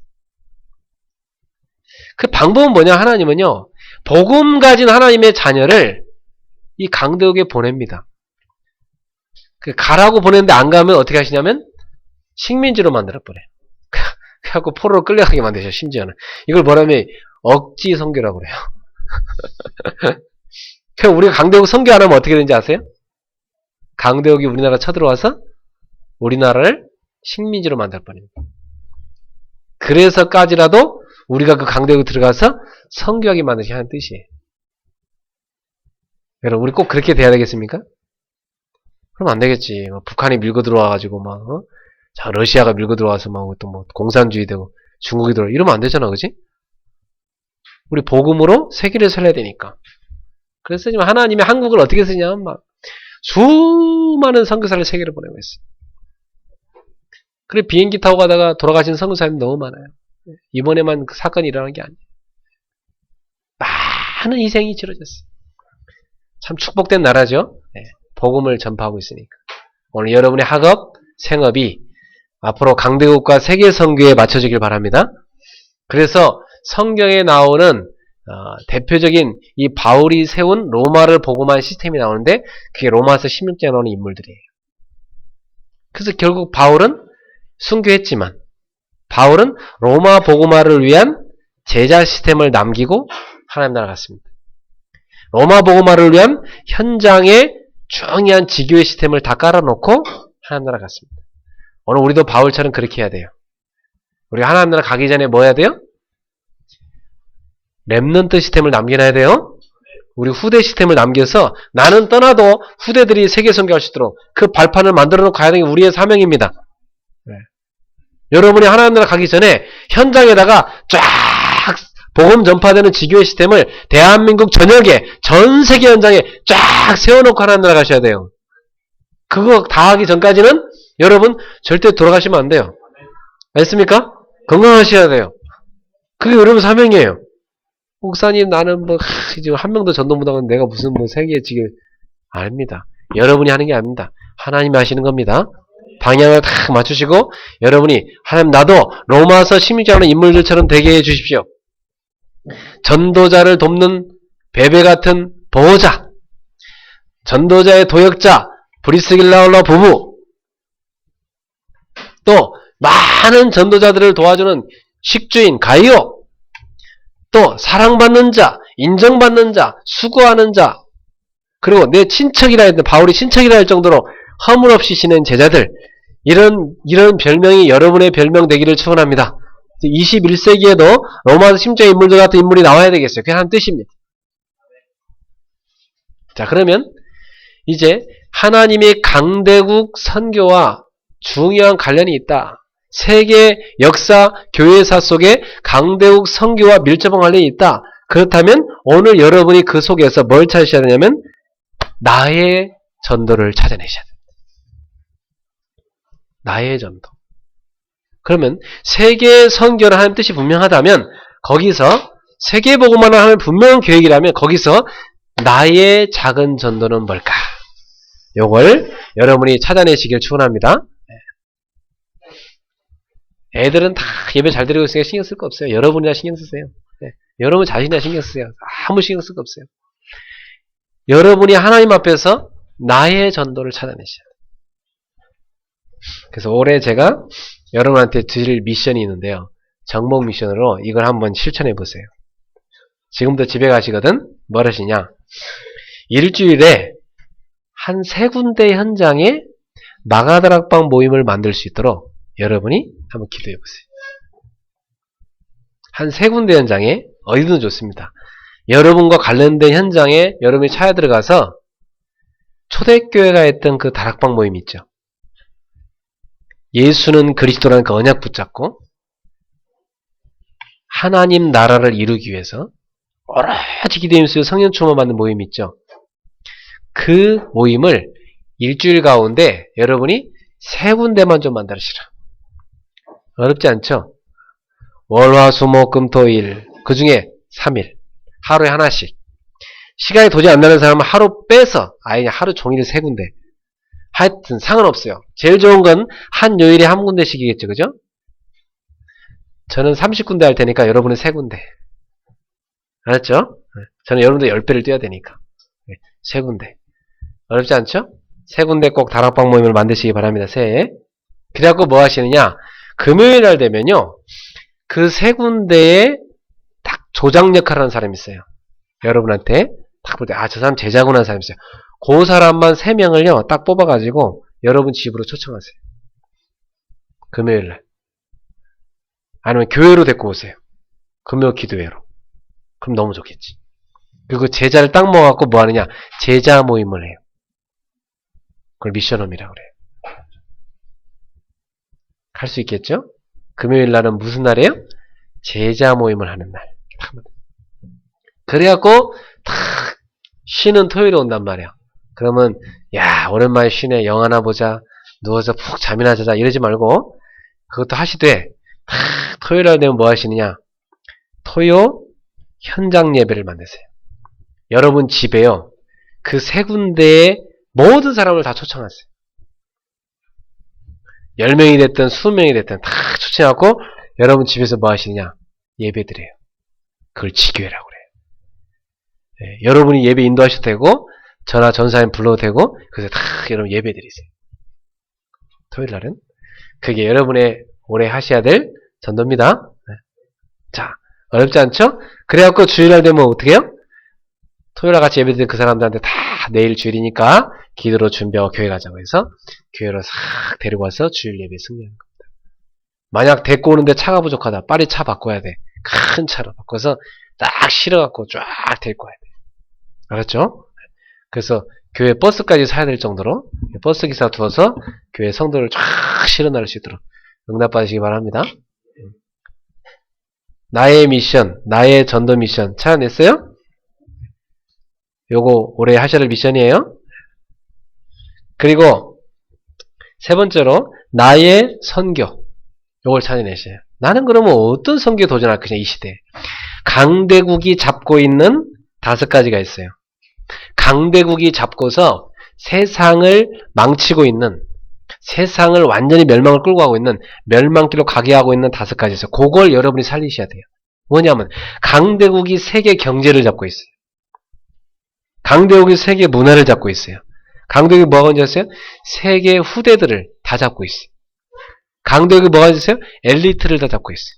그 방법은 뭐냐? 하나님은요, 복음 가진 하나님의 자녀를 이 강대국에 보냅니다. 가라고 보냈는데 안 가면 어떻게 하시냐면 식민지로 만들어버려요. 그래갖고 포로로 끌려가게 만드셔. 심지어는 이걸 뭐라면 억지 선교라고 그래요. 그럼 우리가 강대국 선교 안 하면 어떻게 되는지 아세요? 강대국이 우리나라 쳐들어와서 우리나라를 식민지로 만들어버립니다. 그래서까지라도 우리가 그 강대국 들어가서 선교하게 만드셔야 하는 뜻이에요. 여러분, 우리 꼭 그렇게 돼야 되겠습니까? 그럼 안 되겠지. 북한이 밀고 들어와가지고 자, 러시아가 밀고 들어와서 또 공산주의 되고 중국이 들어와 이러면 안 되잖아, 그지? 우리 복음으로 세계를 살려야 되니까. 그래서 지금 하나님이 한국을 어떻게 쓰냐면 수많은 선교사를 세계로 보내고 있어요. 그래 비행기 타고 가다가 돌아가신 선교사님이 너무 많아요. 이번에만 그 사건이 일어난 게 아니에요. 많은 희생이 치러졌어요. 참 축복된 나라죠. 네, 복음을 전파하고 있으니까. 오늘 여러분의 학업, 생업이 앞으로 강대국과 세계 선교에 맞춰지길 바랍니다. 그래서 성경에 나오는 대표적인 이 바울이 세운 로마를 복음한 시스템이 나오는데 그게 로마서 16장에 나오는 인물들이에요. 그래서 결국 바울은 순교했지만 바울은 로마 복음화를 위한 제자 시스템을 남기고 하나님 나라 갔습니다. 로마 복음화를 위한 현장에 중요한 지교의 시스템을 다 깔아놓고 하나님 나라 갔습니다. 오늘 우리도 바울처럼 그렇게 해야 돼요. 우리가 하나님 나라 가기 전에 뭐 해야 돼요? 렘넌트 시스템을 남겨놔야 돼요. 우리 후대 시스템을 남겨서 나는 떠나도 후대들이 세계 선교할 수 있도록 그 발판을 만들어 놓고 가야 되는 게 우리의 사명입니다. 네. 여러분이 하나님 나라 가기 전에 현장에다가 쫙 복음 전파되는 지교의 시스템을 대한민국 전역에 전 세계 현장에 쫙 세워놓고 하나님 나라 가셔야 돼요. 그거 다 하기 전까지는 여러분 절대 돌아가시면 안 돼요. 알겠습니까? 건강하셔야 돼요. 그게 여러분 사명이에요. 목사님 나는 지금 한 명도 전도 못하고 내가 무슨 세계에 지금 아닙니다. 여러분이 하는 게 아닙니다. 하나님이 하시는 겁니다. 방향을 딱 맞추시고 여러분이 하나님 나도 로마서 16장의 인물들처럼 되게 해 주십시오. 전도자를 돕는 베베 같은 보호자, 전도자의 도역자 브리스길라올라 부부, 또 많은 전도자들을 도와주는 식주인 가이오, 또 사랑받는 자, 인정받는 자, 수고하는 자, 그리고 내 친척이라 했는데 바울이 친척이라 할 정도로 허물 없이 지낸 제자들, 이런 별명이 여러분의 별명 되기를 축원합니다. 21세기에도 로마서 16장 인물들 같은 인물이 나와야 되겠어요. 그게 한 뜻입니다. 자, 그러면 이제 하나님의 강대국 선교와 중요한 관련이 있다. 세계 역사, 교회사 속에 강대국 선교와 밀접한 관련이 있다. 그렇다면 오늘 여러분이 그 속에서 뭘 찾으셔야 되냐면 나의 전도를 찾아내셔야 됩니다. 나의 전도. 그러면 세계 선교를 하는 뜻이 분명하다면 거기서 세계복음만을 하는 분명한 계획이라면 거기서 나의 작은 전도는 뭘까? 요걸 여러분이 찾아내시길 축원합니다. 애들은 다 예배 잘 드리고 있으니까 신경 쓸 거 없어요. 여러분이나 신경 쓰세요. 네. 여러분 자신이나 신경 쓰세요. 아무 신경 쓸 거 없어요. 여러분이 하나님 앞에서 나의 전도를 찾아내셔야 돼요. 그래서 올해 제가 여러분한테 드릴 미션이 있는데요. 정복 미션으로 이걸 한번 실천해 보세요. 지금부터 집에 가시거든 뭘 하시냐? 일주일에 한 3군데 현장에 마가다락방 모임을 만들 수 있도록 여러분이 한번 기도해 보세요. 한 3군데 현장에 어디든 좋습니다. 여러분과 관련된 현장에 여러분이 차에 들어가서 초대교회가 했던 그 다락방 모임 있죠. 예수는 그리스도라는 그 언약 붙잡고 하나님 나라를 이루기 위해서 오로지 기도하면서 성령 충만 받는 모임 있죠. 그 모임을 일주일 가운데 여러분이 3군데만 좀 만들으시라. 어렵지 않죠? 월, 화, 수, 목, 금, 토, 일 그 중에 3일 하루에 하나씩 시간이 도저히 안 나는 사람은 하루 빼서 아예 그냥 하루 종일 세 군데. 하여튼 상관없어요. 제일 좋은 건 한 요일에 한 군데씩이겠죠. 그죠? 저는 30군데 할 테니까 여러분은 세 군데. 알았죠? 저는 여러분들 10배를 뛰어야 되니까. 세 군데. 어렵지 않죠? 세 군데 꼭 다락방 모임을 만드시기 바랍니다. 새해. 그래갖고 뭐 하시느냐? 금요일 날 되면요. 그 세 군데에 딱 조장 역할을 하는 사람이 있어요. 여러분한테 딱 볼 때, 아, 저 사람 제자구나 하는 사람이 있어요. 그 사람만 3명을요, 딱 뽑아가지고 여러분 집으로 초청하세요. 금요일 날. 아니면 교회로 데리고 오세요. 금요 기도회로. 그럼 너무 좋겠지. 그리고 제자를 딱 모아갖고 뭐 하느냐? 제자 모임을 해요. 그걸 미션홈이라고 그래요. 할 수 있겠죠? 금요일 날은 무슨 날이에요? 제자 모임을 하는 날. 그래갖고 탁 쉬는 토요일에 온단 말이야. 그러면 야 오랜만에 쉬네. 영화나 보자. 누워서 푹 잠이나 자자. 이러지 말고 그것도 하시되 탁 토요일 날 되면 뭐 하시느냐? 토요 현장 예배를 만드세요. 여러분 집에요. 그 세 군데에 모든 사람을 다 초청하세요. 10명이 됐든 20명이 됐든 다 초청하고 여러분 집에서 뭐 하시느냐? 예배 드려요. 그걸 지교회라고 그래요. 네, 여러분이 예배 인도하셔도 되고 전화 전사님 불러도 되고 그래서 다 여러분 예배 드리세요. 토요일 날은 그게 여러분의 올해 하셔야 될 전도입니다. 네. 자, 어렵지 않죠? 그래갖고 주일날 되면 어떻게 해요? 토요일날 같이 예배 드린 그 사람들한테 다 내일 주일이니까 기도로 준비하고 교회 가자고 해서 교회로 싹 데리고 와서 주일 예배 승리하는 겁니다. 만약 데리고 오는데 차가 부족하다. 빨리 차 바꿔야 돼. 큰 차로 바꿔서 딱 실어갖고 쫙 데리고 와야 돼. 알았죠? 그래서 교회 버스까지 사야 될 정도로 버스 기사 두어서 교회 성도를 쫙 실어 나를 수 있도록 응답받으시기 바랍니다. 나의 미션, 나의 전도 미션 찾아냈어요? 요거 올해 하셔야 할 미션이에요. 그리고 세 번째로 나의 선교. 요걸 찾아내셔요. 나는 그러면 어떤 선교에 도전할 것이냐 이 시대에. 강대국이 잡고 있는 5가지가 있어요. 강대국이 잡고서 세상을 망치고 있는, 세상을 완전히 멸망을 끌고 가고 있는, 멸망길로 가게 하고 있는 5가지 있어요. 그걸 여러분이 살리셔야 돼요. 뭐냐면 강대국이 세계 경제를 잡고 있어요. 강대국이 세계 문화를 잡고 있어요. 강대국이 뭐가 있는지 아세요? 세계 후대들을 다 잡고 있어요. 강대국이 뭐가 있는지 아세요? 엘리트를 다 잡고 있어요.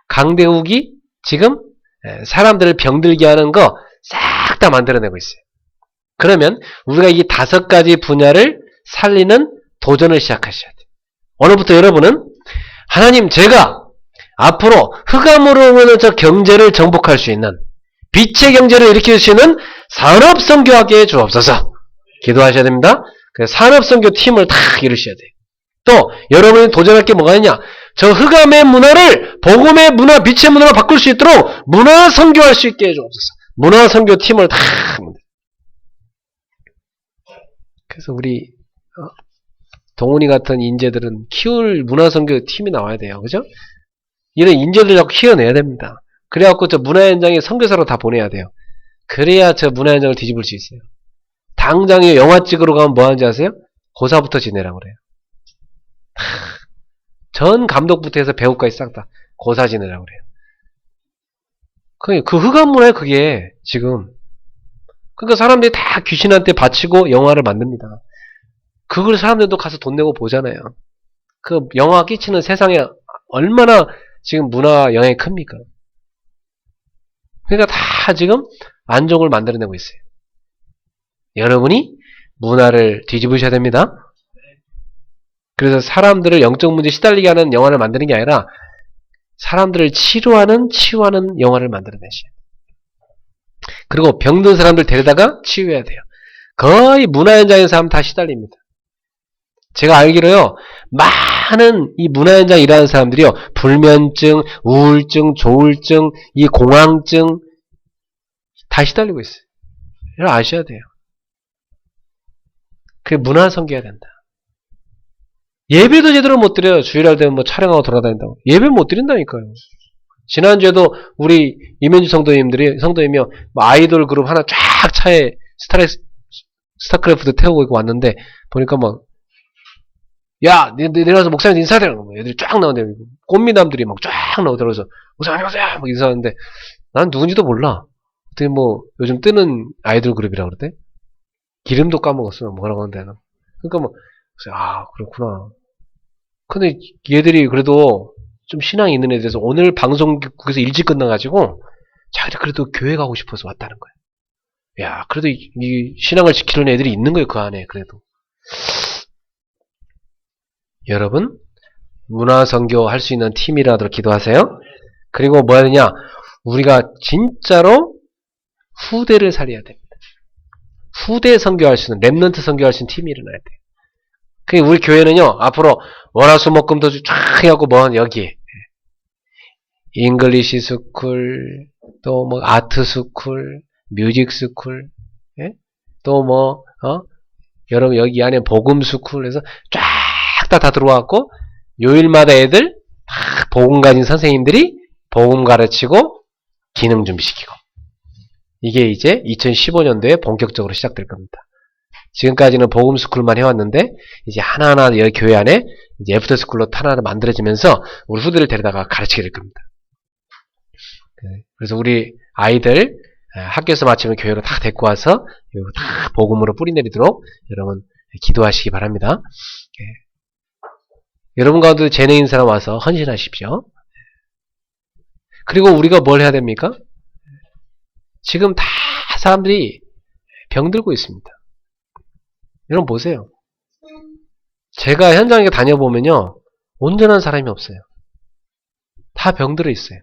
강대국이 지금 사람들을 병들게 하는 거 싹 다 만들어내고 있어요. 그러면 우리가 이 5가지 분야를 살리는 도전을 시작하셔야 돼요. 오늘부터 여러분은 하나님 제가 앞으로 흑암으로 오는 저 경제를 정복할 수 있는 빛의 경제를 일으킬 수 있는 산업선교하게 해 주옵소서. 기도하셔야 됩니다. 그래서 산업선교 팀을 다 이루셔야 돼요. 또 여러분이 도전할 게 뭐가 있냐? 저 흑암의 문화를 복음의 문화, 빛의 문화로 바꿀 수 있도록 문화 선교할 수 있게 해 주옵소서. 문화 선교 팀을 다 합니다. 그래서 우리 동훈이 같은 인재들은 키울 문화 선교 팀이 나와야 돼요. 그죠? 이런 인재들 자꾸 키워내야 됩니다. 그래갖고 저 문화 현장에 선교사로 다 보내야 돼요. 그래야 저 문화 현장을 뒤집을 수 있어요. 당장에 영화 찍으러 가면 뭐 하는지 아세요? 고사부터 지내라고 그래요. 전 감독부터 해서 배우까지 싹 다 고사 지내라고 그래요. 그 흑암 문화에 그게 지금. 그러니까 사람들이 다 귀신한테 바치고 영화를 만듭니다. 그걸 사람들도 가서 돈 내고 보잖아요. 그 영화 끼치는 세상에 얼마나 지금 문화 영향이 큽니까? 그러니까 다 지금 안종을 만들어내고 있어요. 여러분이 문화를 뒤집으셔야 됩니다. 그래서 사람들을 영적 문제에 시달리게 하는 영화를 만드는 게 아니라 사람들을 치유하는 영화를 만들어내셔요. 그리고 병든 사람들 데려다가 치유해야 돼요. 거의 문화 현장에서 사람 다 시달립니다. 제가 알기로요, 많은 이 문화 현장 일하는 사람들이요, 불면증, 우울증, 조울증, 이 공황증 다 시달리고 있어요. 이걸 아셔야 돼요. 그게 문화 선교해야 된다. 예배도 제대로 못 드려요. 주일날 되면 뭐 촬영하고 돌아다닌다고. 예배 못 드린다니까요. 지난주에도 우리 이면주 성도님이요, 뭐 아이돌 그룹 하나 쫙 차에 스타크래프트 태우고 있고 왔는데, 보니까 막, 야, 내려와서 목사님 인사드려. 애들이 쫙 나오는데, 꽃미남들이 막 쫙 나오더라고서, 목사님 안녕하세요! 막 인사하는데, 난 누군지도 몰라. 어떻게 뭐, 요즘 뜨는 아이돌 그룹이라고 그러대? 기름도 까먹었어. 뭐라고 하는데. 그러니까 뭐, 아, 그렇구나. 근데 얘들이 그래도 좀 신앙이 있는 애들에서 오늘 방송국에서 일찍 끝나가지고, 자기들 그래도 교회 가고 싶어서 왔다는 거야. 야, 그래도 이 신앙을 지키는 애들이 있는 거예요, 그 안에, 그래도. 여러분, 문화선교 할 수 있는 팀이라도 기도하세요. 그리고 뭐 해야 되냐? 우리가 진짜로 후대를 살려야 됩니다. 후대 선교할 수 있는, 랩런트 선교할 수 있는 팀이 일어나야 돼요. 그 우리 교회는요, 앞으로 월화수목금도 쫙 해갖고 뭐 여기 잉글리시 스쿨, 또 뭐 아트 스쿨, 뮤직 스쿨, 예? 또 뭐 여러분 여기 안에 복음 스쿨에서 쫙 다 들어왔고 요일마다 애들 다 복음 가진 선생님들이 복음 가르치고 기능 준비시키고 이게 이제 2015년도에 본격적으로 시작될 겁니다. 지금까지는 복음 스쿨만 해왔는데 이제 하나하나 여기 교회 안에 이제 애프터 스쿨로 하나하나 만들어지면서 우리 후대를 데려다가 가르치게 될 겁니다. 그래서 우리 아이들 학교에서 마치면 교회로 다 데리고 와서 다 복음으로 뿌리내리도록 여러분 기도하시기 바랍니다. 여러분 가운데 재능 있는 사람 와서 헌신하십시오. 그리고 우리가 뭘 해야 됩니까? 지금 다 사람들이 병들고 있습니다. 여러분 보세요. 제가 현장에 다녀보면요. 온전한 사람이 없어요. 다 병들어 있어요.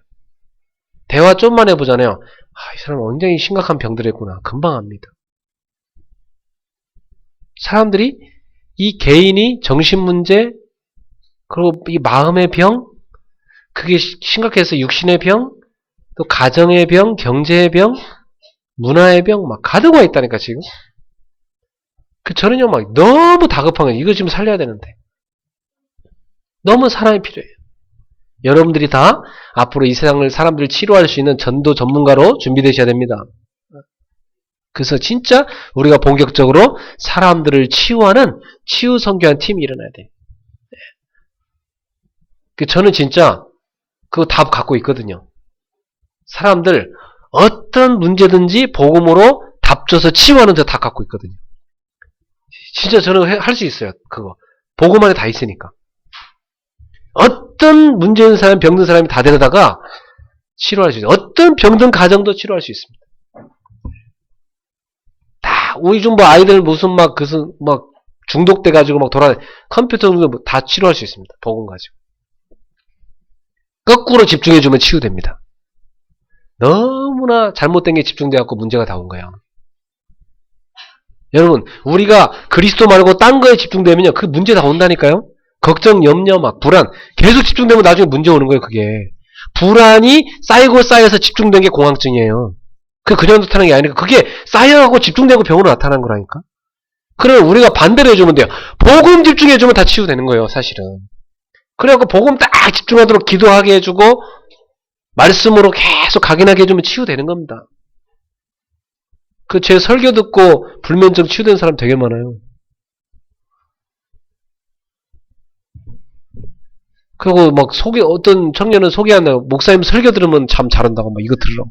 대화 좀만 해보잖아요. 아, 이 사람은 굉장히 심각한 병들어 있구나. 금방 압니다. 사람들이 이 개인이 정신문제 그리고 이 마음의 병 그게 심각해서 육신의 병 또 가정의 병, 경제의 병, 문화의 병 막 가득 와 있다니까 지금. 저는요 막 너무 다급한 거예요. 이거 지금 살려야 되는데. 너무 사람이 필요해요. 여러분들이 다 앞으로 이 세상을 사람들을 치료할 수 있는 전도 전문가로 준비되셔야 됩니다. 그래서 진짜 우리가 본격적으로 사람들을 치유하는 치유 선교한 팀이 일어나야 돼요. 저는 진짜 그거 답 갖고 있거든요. 사람들 어떤 문제든지 복음으로 답 줘서 치유하는 저 다 갖고 있거든요. 진짜 저는 할 수 있어요. 그거 복음 안에 다 있으니까. 어떤 문제 있는 사람, 병든 사람이 다 데려다가 치료할 수 있어요. 어떤 병든 가정도 치료할 수 있습니다. 다 우리 좀 뭐 아이들 무슨 막 중독돼 가지고 막 컴퓨터 다 치료할 수 있습니다. 복음 가지고. 거꾸로 집중해주면 치유됩니다. 너무나 잘못된 게 집중돼갖고 문제가 다 온 거예요. 여러분, 우리가 그리스도 말고 딴 거에 집중되면요, 그 문제 다 온다니까요? 걱정, 염려, 불안. 계속 집중되면 나중에 문제 오는 거예요, 그게. 불안이 쌓이고 쌓여서 집중된 게 공황증이에요. 그냥 나타나는 게 아니니까, 그게 쌓여가고 집중되고 병으로 나타나는 거라니까? 그럼 우리가 반대로 해주면 돼요. 복음 집중해주면 다 치유되는 거예요, 사실은. 그래갖고 복음 딱 집중하도록 기도하게 해주고 말씀으로 계속 각인하게 해주면 치유되는 겁니다. 제 설교 듣고 불면증 치유된 사람 되게 많아요. 그리고 어떤 청년은 소개한다고 목사님 설교 들으면 잠 잘한다고 이거 들으라고.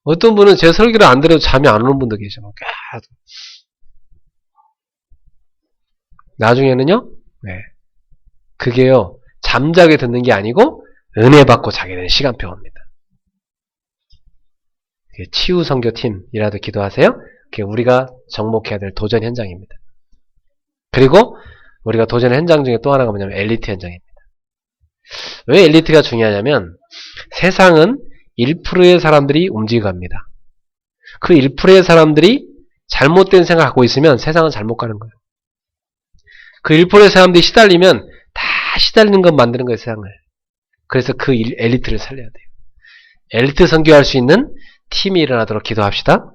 어떤 분은 제 설교를 안 들어도 잠이 안 오는 분도 계셔. 계속. 나중에는요, 그게요, 잠자게 듣는 게 아니고, 은혜 받고 자게 되는 시간표입니다. 치유 선교팀이라도 기도하세요. 그게 우리가 정목해야 될 도전 현장입니다. 그리고, 우리가 도전 현장 중에 또 하나가 뭐냐면, 엘리트 현장입니다. 왜 엘리트가 중요하냐면, 세상은 1%의 사람들이 움직여갑니다. 그 1%의 사람들이 잘못된 생각을 갖고 있으면 세상은 잘못 가는 거예요. 그 1%의 사람들이 시달리면 다 시달리는 것 만드는 거예요, 세상을. 그래서 그 엘리트를 살려야 돼요. 엘리트 선교할 수 있는 팀이 일어나도록 기도합시다.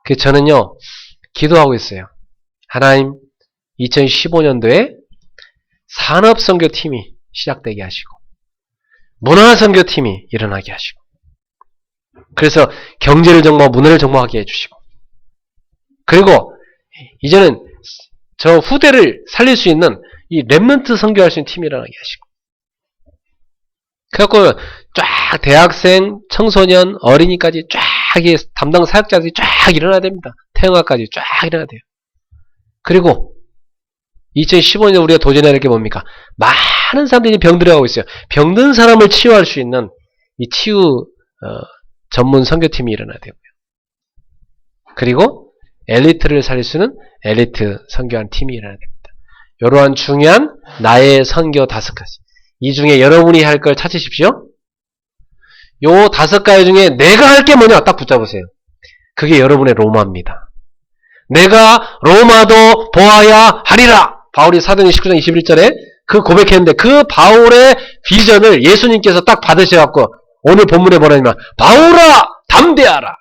그래서 저는요, 기도하고 있어요. 하나님, 2015년도에 산업선교팀이 시작되게 하시고 문화선교팀이 일어나게 하시고 그래서 경제를 정복하고 문화를 정복하게 해주시고 그리고 이제는 저 후대를 살릴 수 있는 이 렘넌트 선교할 수 있는 팀이 일어나게 하시고 그래갖고 쫙 대학생, 청소년, 어린이까지 쫙 담당 사역자들이 쫙 일어나야 됩니다. 태영아까지 쫙 일어나야 돼요. 그리고 2015년에 우리가 도전해야 될 게 뭡니까? 많은 사람들이 병들어가고 있어요. 병든 사람을 치유할 수 있는 이 치유 전문 선교팀이 일어나야 되고요. 그리고 엘리트를 살릴 수 있는 엘리트 선교한 팀이 일어나야 됩니다. 이러한 중요한 나의 선교 5가지. 이 중에 여러분이 할 걸 찾으십시오. 요 5가지 중에 내가 할 게 뭐냐 딱 붙잡으세요. 그게 여러분의 로마입니다. 내가 로마도 보아야 하리라. 바울이 사도행 19장 21절에 그 고백했는데 그 바울의 비전을 예수님께서 딱 받으셔갖고 오늘 본문에 뭐라냐면 바울아 담대하라.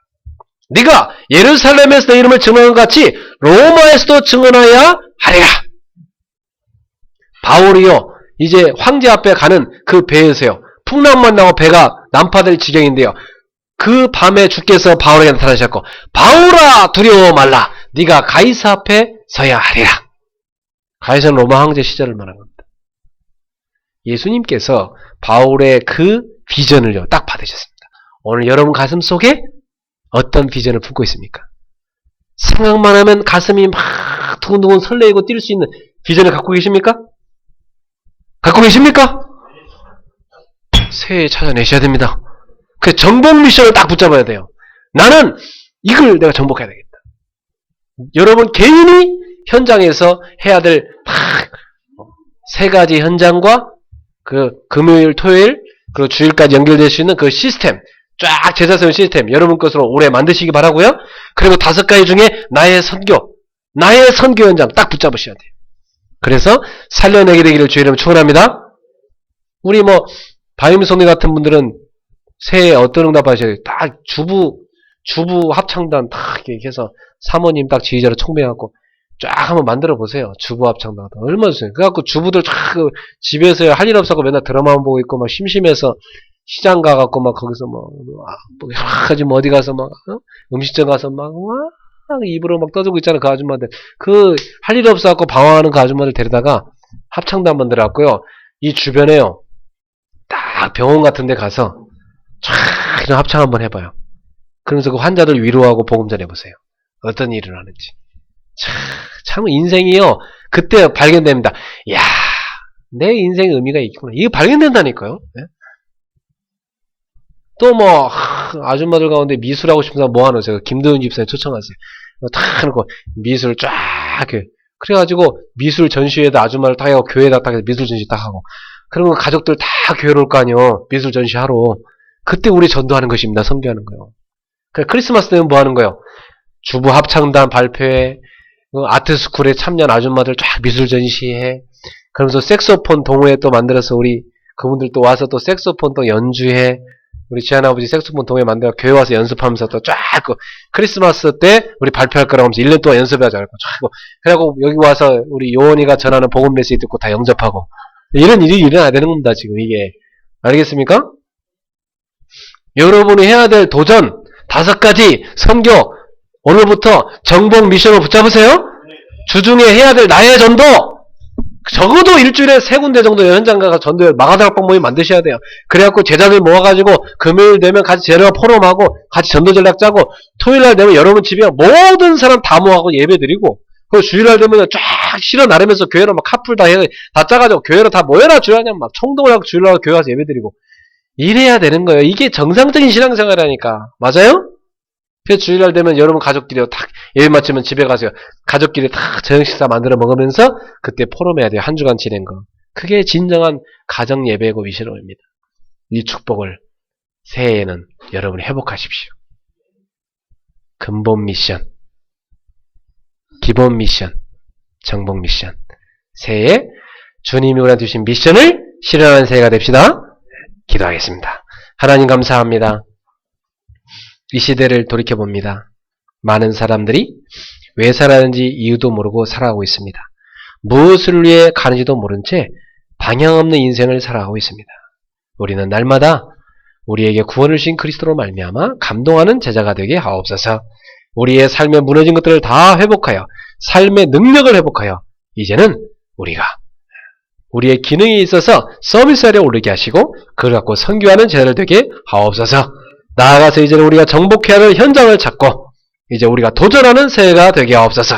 네가 예루살렘에서 내 이름을 증언한 것 같이 로마에서도 증언하여야 하리라. 바울이요 이제 황제 앞에 가는 그 배에서요 풍랑만 나고 배가 난파될 지경인데요 그 밤에 주께서 바울에게 나타나셨고 바울아 두려워 말라. 네가 가이사 앞에 서야 하리라. 가이사는 로마 황제 시절을 말한 겁니다. 예수님께서 바울의 그 비전을요 딱 받으셨습니다. 오늘 여러분 가슴 속에 어떤 비전을 품고 있습니까? 생각만 하면 가슴이 막 두근두근 설레이고 뛸 수 있는 비전을 갖고 계십니까? 갖고 계십니까? 새해 찾아내셔야 됩니다. 그 정복 미션을 딱 붙잡아야 돼요. 나는 이걸 내가 정복해야 되겠다. 여러분 개인이 현장에서 해야 될 3가지 현장과 그 금요일, 토요일, 그리고 주일까지 연결될 수 있는 그 시스템, 쫙 제자세운 시스템 여러분 것으로 올해 만드시기 바라고요. 그리고 5가지 중에 나의 선교 현장 딱 붙잡으셔야 돼요. 그래서 살려내게 되기를 주의 이름으로 축원합니다. 우리 바임송이 같은 분들은 새해에 어떤 응답하셔야 돼요? 딱 주부 합창단 딱 이렇게 해서 사모님 딱 지휘자로 총명하고 쫙 한번 만들어 보세요. 주부 합창단 얼마나 좋아요. 그래갖고 주부들 쫙 집에서 할 일 없어서 맨날 드라마만 보고 있고 막 심심해서 시장 가갖고 막 거기서 여러 가지 어디 가서 음식점 가서 입으로 막 떠들고 있잖아. 그 아줌마들. 그 할 일 없어갖고 방황하는 그 아줌마들 데려다가 합창단 만들어갖고요. 이 주변에요. 딱 병원 같은 데 가서 쫙 이런 합창 한번 해봐요. 그러면서 그 환자들 위로하고 복음 전해보세요. 어떤 일을 하는지. 참 인생이요. 그때 발견됩니다. 이야, 내 인생에 의미가 있구나. 이게 발견된다니까요. 네? 또 아줌마들 가운데 미술하고 싶은 사람 뭐하노? 제가 김도윤 집사님 초청하세요. 탁 해놓고 미술 쫙 그래가지고 미술 전시회에다 아줌마를 딱 하고 교회에다 딱 해서 미술 전시 딱 하고 그러면 가족들 다 교회로 올 거 아니요. 미술 전시하러. 그때 우리 전도하는 것입니다. 선교하는 거요. 그래, 크리스마스 때는 뭐 하는 거요? 주부 합창단 발표회, 아트스쿨에 참여한 아줌마들 쫙 미술 전시회, 그러면서 색소폰 동호회 또 만들어서 우리 그분들 또 와서 또 색소폰 또 연주회, 우리 지한아버지 색소폰 동호회 만들어 교회 와서 연습하면서 또 쫙 크리스마스 때 우리 발표할 거라고 하면서 1년 동안 연습하자. 그래갖고 여기 와서 우리 요원이가 전하는 복음 메시지 듣고 다 영접하고 이런 일이 일어나야 되는 겁니다. 지금 이게. 알겠습니까? 여러분이 해야 될 도전 5가지 선교 오늘부터 정복 미션을 붙잡으세요. 주중에 해야 될 나의 전도 적어도 일주일에 3군데 정도 현장 가서 전도 마가다락방 모임 만드셔야 돼요. 그래갖고 제자들 모아가지고 금요일 되면 같이 제자 포럼하고 같이 전도 전략 짜고 토요일날 되면 여러분 집에 모든 사람 다 모아가지고 예배 드리고 그리고 주일날 되면 쫙 실어 나르면서 교회로 카풀 다 짜가지고 교회로 다 모여라 주일날 막 총동을 하고 주일날 교회 가서 예배 드리고 이래야 되는 거예요. 이게 정상적인 신앙생활이라니까. 맞아요? 그래서 주일날 되면 여러분 가족끼리 탁 예배 마치면 집에 가세요. 가족끼리 탁 저녁 식사 만들어 먹으면서 그때 포럼해야 돼요. 한 주간 지낸 거. 그게 진정한 가정 예배고 미션입니다. 이 축복을 새해에는 여러분이 회복하십시오. 근본 미션, 기본 미션, 정복 미션. 새해에 주님이 우리한테 주신 미션을 실현하는 새해가 됩시다. 기도하겠습니다. 하나님 감사합니다. 이 시대를 돌이켜봅니다. 많은 사람들이 왜 살아는지 이유도 모르고 살아가고 있습니다. 무엇을 위해 가는지도 모른 채 방향 없는 인생을 살아가고 있습니다. 우리는 날마다 우리에게 구원을 주신 그리스도로 말미암아 감동하는 제자가 되게 하옵소서. 우리의 삶에 무너진 것들을 다 회복하여 삶의 능력을 회복하여 이제는 우리가 우리의 기능이 있어서 서비스에 오르게 하시고 그걸 갖고 선교하는 제자를 되게 하옵소서. 나아가서 이제는 우리가 정복해야 할 현장을 찾고 이제 우리가 도전하는 새해가 되게 하옵소서.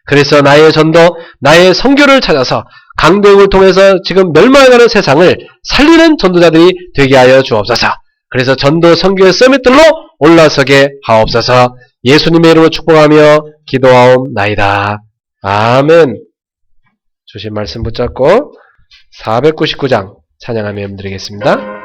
그래서 나의 전도, 나의 선교를 찾아서 강대국을 통해서 지금 멸망해가는 세상을 살리는 전도자들이 되게 하여 주옵소서. 그래서 전도 선교의 서밋들로 올라서게 하옵소서. 예수님의 이름으로 축복하며 기도하옵나이다. 아멘. 주신 말씀 붙잡고 499장 찬양하며 염드리겠습니다.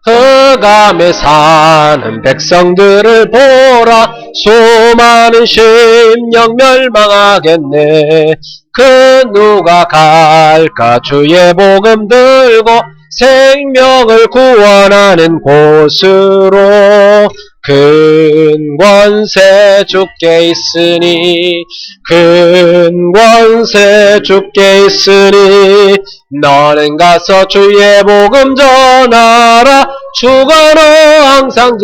흑암에 사는 백성들을 보라. 수많은 심령 멸망하겠네. 그 누가 갈까 주의 복음 들고 생명을 구원하는 곳으로. 큰 권세 주께 있으니 큰 권세 주께 있으니 너는 가서 주의 복음 전하라. 주관어 항상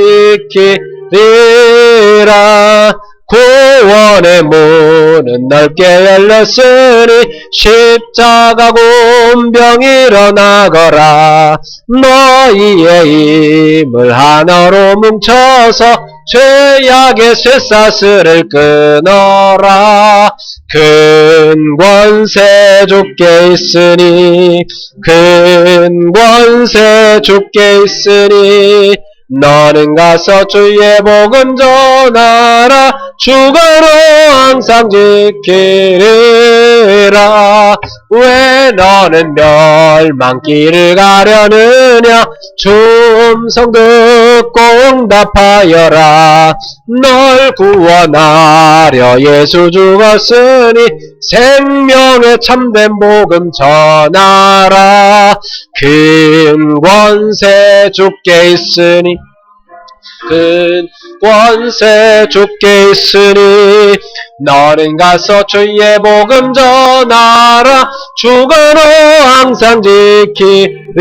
지키리라. 구원의 문은 넓게 열렸으니 십자가 군병 일어나거라. 너희의 힘을 하나로 뭉쳐서 죄악의 쇠사슬을 끊어라. 큰 권세 주께 있으니 큰 권세 주께 있으니 너는 가서 주의 복음 전하라. 주관어 항상 지키리라. 왜 너는 멸망길을 가려느냐. 음성 듣고 응답하여라. 널 구원하려 예수 죽었으니 생명의 참된 복음 전하라. 큰 권세 주께 있으니 큰 권세 주께 있으니 너는 가서 주의 복음 전하라. 주관어 항상 지키리라.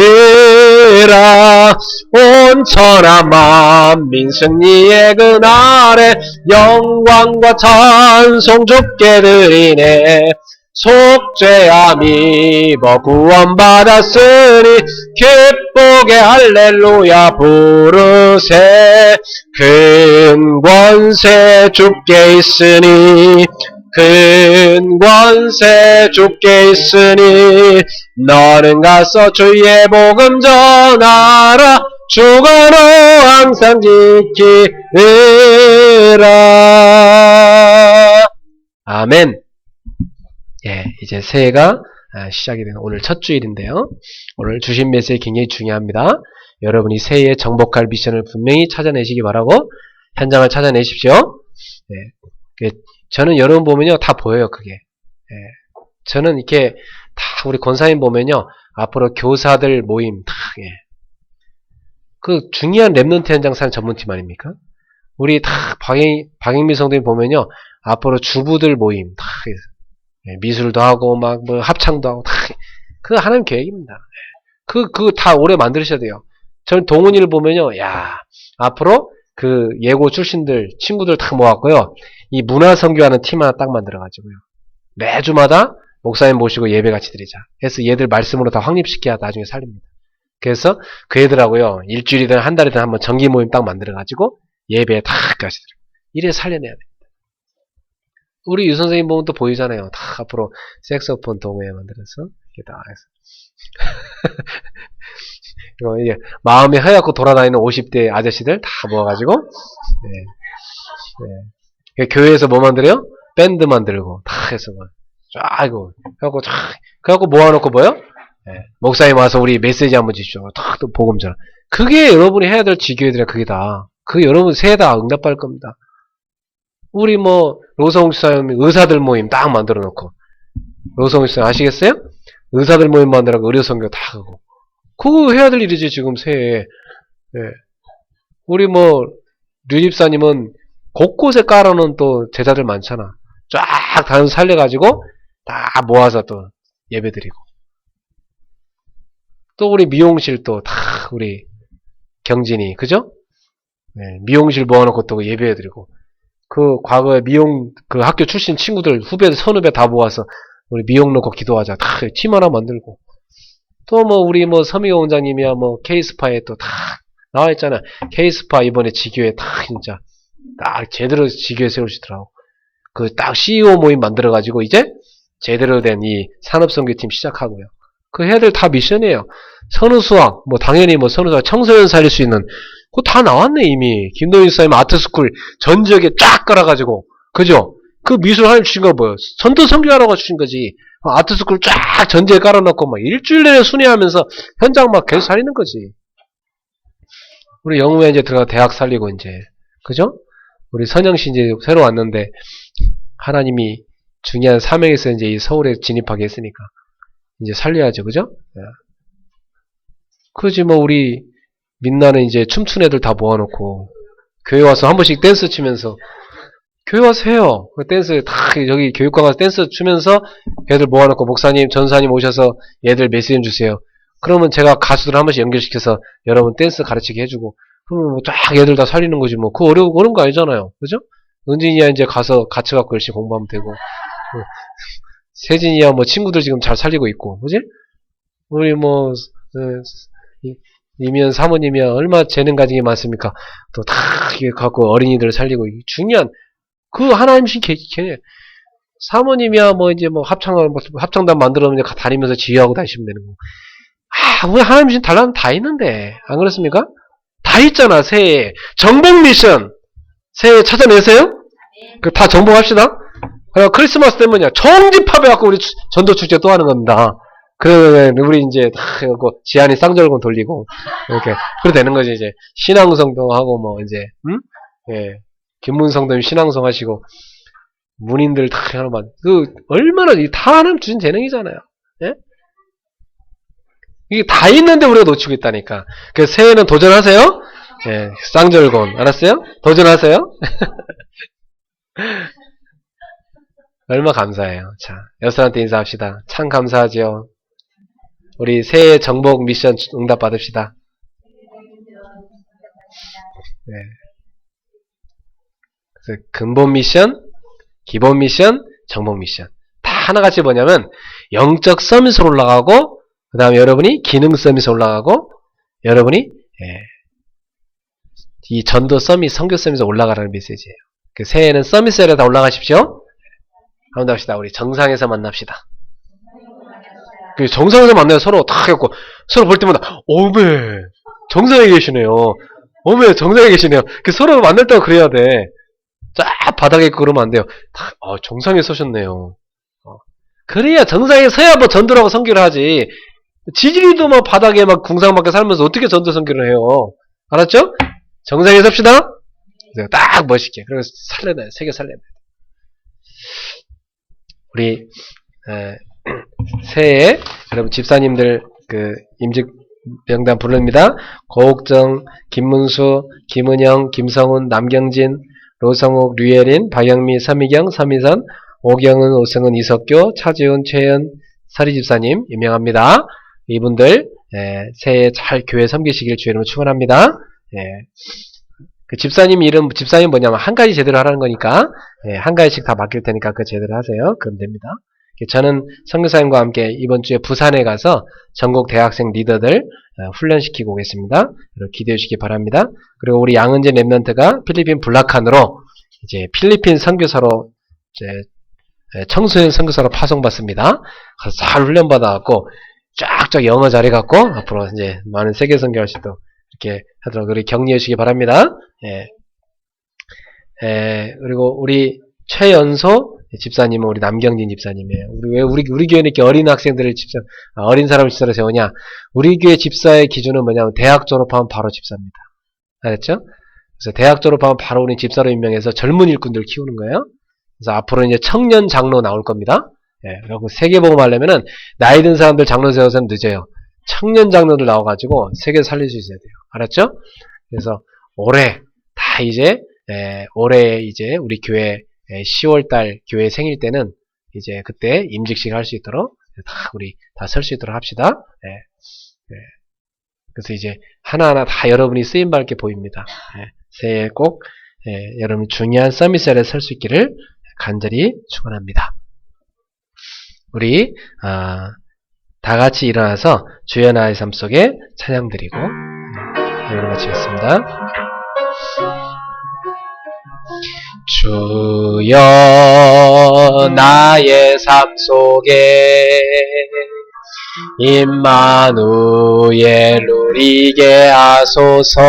온 천하 만민 승리의 그날에 영광과 찬송 주께 드리네. 속죄함 입어 구원받았으니 기쁘게 할렐루야 부르세. 큰 권세 주께 있으니 큰 권세 주께 있으니 너는 가서 주의 복음 전하라. 주관어 항상 지키리라. 아멘. 예, 이제 새해가 시작이 되는 오늘 첫 주일인데요. 오늘 주신 메시지 굉장히 중요합니다. 여러분이 새해에 정복할 미션을 분명히 찾아내시기 바라고 현장을 찾아내십시오. 예, 저는 여러분 보면요 다 보여요 그게. 예, 저는 이렇게 다 우리 권사님 보면요 앞으로 교사들 모임 다 예. 그 중요한 랩넌트 현장 사는 전문팀 아닙니까? 우리 다 방행미 성도님 보면요 앞으로 주부들 모임 다 미술도 하고 막 뭐 합창도 하고 다 그거 하나님 계획입니다. 그거 다 오래 만드셔야 돼요. 저는 동훈이를 보면요, 야 앞으로 그 예고 출신들 친구들 다 모았고요, 이 문화 선교하는 팀 하나 딱 만들어가지고요 매주마다 목사님 모시고 예배 같이 드리자. 해서 얘들 말씀으로 다 확립시켜야 나중에 살립니다. 그래서 그 애들하고요 일주일이든 한 달이든 한번 정기 모임 딱 만들어가지고 예배에 다 같이 드리고 이래 살려내야 돼. 우리 유 선생님 보면 또 보이잖아요. 다 앞으로 색소폰 동호회 만들어서 이렇게 다 해서 그리고 이게 마음이 하얗고 돌아다니는 50대 아저씨들 다 모아가지고 교회에서 뭐 만들어요? 밴드 만들고 다 해서 쫙 이거 그래갖고 모아놓고 뭐요? 목사님 와서 우리 메시지 한번 주십시오. 다 또 복음 전화. 그게 여러분이 해야 될 지교회들이야. 그게 다. 그 여러분 새해 다 응답받을 겁니다. 우리 뭐 로성욱 사님 의사들 모임 딱 만들어 놓고 로성욱 사님 아시겠어요? 의사들 모임 만들라고 의료 선교 다 하고. 그거 해야 될 일이지, 지금 새해에. 예. 우리 류 집사님은 곳곳에 깔아놓은 또 제자들 많잖아. 쫙 다 살려가지고 다 모아서 또 예배드리고. 또 우리 미용실 또 다 우리 경진이, 그죠? 네, 미용실 모아놓고 또 예배해드리고. 그 과거에 그 학교 출신 친구들, 후배, 선후배 다 모아서 우리 미용 놓고 기도하자. 다 팀 하나 만들고. 또 우리 서미호 원장님이야 K스파에 또 다 나와 있잖아. K스파 이번에 지교에 다 진짜 딱 제대로 지교에 세우시더라고. 그 딱 CEO 모임 만들어가지고 이제 제대로 된 이 산업선교팀 시작하고요. 그 해야 될 다 미션이에요. 선우수학, 당연히 선우수학 청소년 살릴 수 있는, 그거 다 나왔네, 이미. 김동인 사님 아트스쿨 전 지역에 쫙 깔아가지고. 그죠? 그 미술 하나님 주신 거 뭐예요? 전도 선교하라고 주신 거지. 아트스쿨 쫙 전 지역에 깔아놓고 일주일 내내 순회하면서 현장 계속 살리는 거지. 우리 영우에 이제 들어가 대학 살리고 이제. 그죠? 우리 선영씨 이제 새로 왔는데 하나님이 중요한 사명에서 이제 이 서울에 진입하게 했으니까 이제 살려야죠. 그죠? 그러지 우리 민나는 이제 춤춘 애들 다 모아놓고 교회 와서 한 번씩 댄스 추면서 교회 와서 해요. 그 댄스 다 여기 교육관 가서 댄스 추면서 애들 모아놓고 목사님, 전사님 오셔서 얘들 메시지 주세요. 그러면 제가 가수들 한 번씩 연결시켜서 여러분 댄스 가르치게 해주고 그러면 쫙 얘들 다 살리는 거지 그거 어려운 거 아니잖아요. 그죠? 은진이야 이제 가서 같이 갖고 열심히 공부하면 되고 세진이야 친구들 지금 잘 살리고 있고 그지? 우리 이면 사모님이야 얼마 재능 가진 게 많습니까? 또 다 갖고 어린이들을 살리고 중요한 그 하나님신 걔네 사모님이야 이제 합창단 만들어면 이제 다니면서 지휘하고 다니시면 되는 거. 우리 하나님신 달라면 다 있는데 안 그렇습니까? 다 있잖아. 새해 정복 미션 새해 찾아내세요? 그 다 정복합시다. 크리스마스 때문이야 총집합해갖고 우리 전도 축제 또 하는 겁니다. 그래 우리 이제 지한이 쌍절곤 돌리고 이렇게 그래 되는 거지. 이제 신앙성도 하고 이제 예. 김문성도 신앙성 하시고 문인들 다 하나만 얼마나 다 하나님 주신 재능이잖아요. 예? 이게 다 있는데 우리가 놓치고 있다니까. 그래서 새해는 도전하세요. 예, 쌍절곤 알았어요? 도전하세요. 얼마 감사해요. 자, 여러분한테 인사합시다. 참 감사하죠. 우리 새해 정복 미션 응답 받읍시다. 네. 그래서 근본 미션, 기본 미션, 정복 미션 다 하나같이 뭐냐면 영적 서밋으로 올라가고 그 다음에 여러분이 기능 서밋으로 올라가고 여러분이 이 전도 서밋, 선교 서밋으로 올라가라는 메시지예요. 그 새해에는 서밋에 다 올라가십시오. 한번 합시다. 우리 정상에서 만납시다. 그 정상에서 만나요. 서로 다 해갖고 서로 볼 때마다 오메 정상에 계시네요. 오메 정상에 계시네요. 그 서로 만날 때가 그래야 돼. 쫙 바닥에 있고 그러면 안 돼요. 다 정상에 서셨네요. 그래야 정상에 서야 전도라고 선교를 하지. 지질이도 바닥에 궁상밖에 살면서 어떻게 전도 선교를 해요. 알았죠? 정상에 섭시다. 딱 멋있게. 그리고 살려놔요. 세계 살려놔요. 우리 새해에 여러분 집사님들 임직 명단 부릅니다. 고옥정, 김문수, 김은영, 김성훈, 남경진, 로성욱, 류예린, 박영미, 서미경, 서미선, 오경은, 오승은, 이석교, 차지훈, 최연, 서리 집사님 임명합니다. 이분들 새해 잘 교회 섬기시길 주의 이름으로 축원합니다. 그 집사님 뭐냐면 한 가지 제대로 하라는 거니까 한 가지씩 다 맡길 테니까 그거 제대로 하세요. 그럼 됩니다. 저는 선교사님과 함께 이번 주에 부산에 가서 전국 대학생 리더들 훈련시키고 오겠습니다. 여러분 기대해 주시기 바랍니다. 그리고 우리 양은재 랩런트가 필리핀 블라칸으로 이제 필리핀 선교사로 이제 청소년 선교사로 파송받습니다. 그래서 잘 훈련받아갖고 쫙쫙 영어 잘해갖고 앞으로 이제 많은 세계 선교할 수 있도록 이렇게 하도록 우리 격려해 주시기 바랍니다. 그리고 우리 최연소 집사님은 우리 남경진 집사님이에요. 우리 교회는 이렇게 어린 학생들을 어린 사람을 집사로 세우냐? 우리 교회 집사의 기준은 뭐냐면 대학 졸업하면 바로 집사입니다. 알았죠? 그래서 대학 졸업하면 바로 우리 집사로 임명해서 젊은 일꾼들 키우는 거예요. 그래서 앞으로 이제 청년 장로 나올 겁니다. 예, 그리고 세계복음 하려면은 나이 든 사람들 장로 세워서는 늦어요. 청년 장로들 나와가지고 세계 살릴 수 있어야 돼요. 알았죠? 그래서 올해 다 이제 올해 이제 우리 교회 10월달 교회 생일 때는 이제 그때 임직식 할 수 있도록 다 우리 다 설 수 있도록 합시다. 예, 예. 그래서 이제 하나하나 다 여러분이 쓰임 받게 보입니다. 예, 새해 꼭 여러분 중요한 서밋셀에 설 수 있기를 간절히 축원합니다. 우리 다 같이 일어나서 주여 나의 삶 속에 찬양 드리고 예배를 마치겠습니다. 주여 나의 삶 속에 임마누엘 누리게 하소서.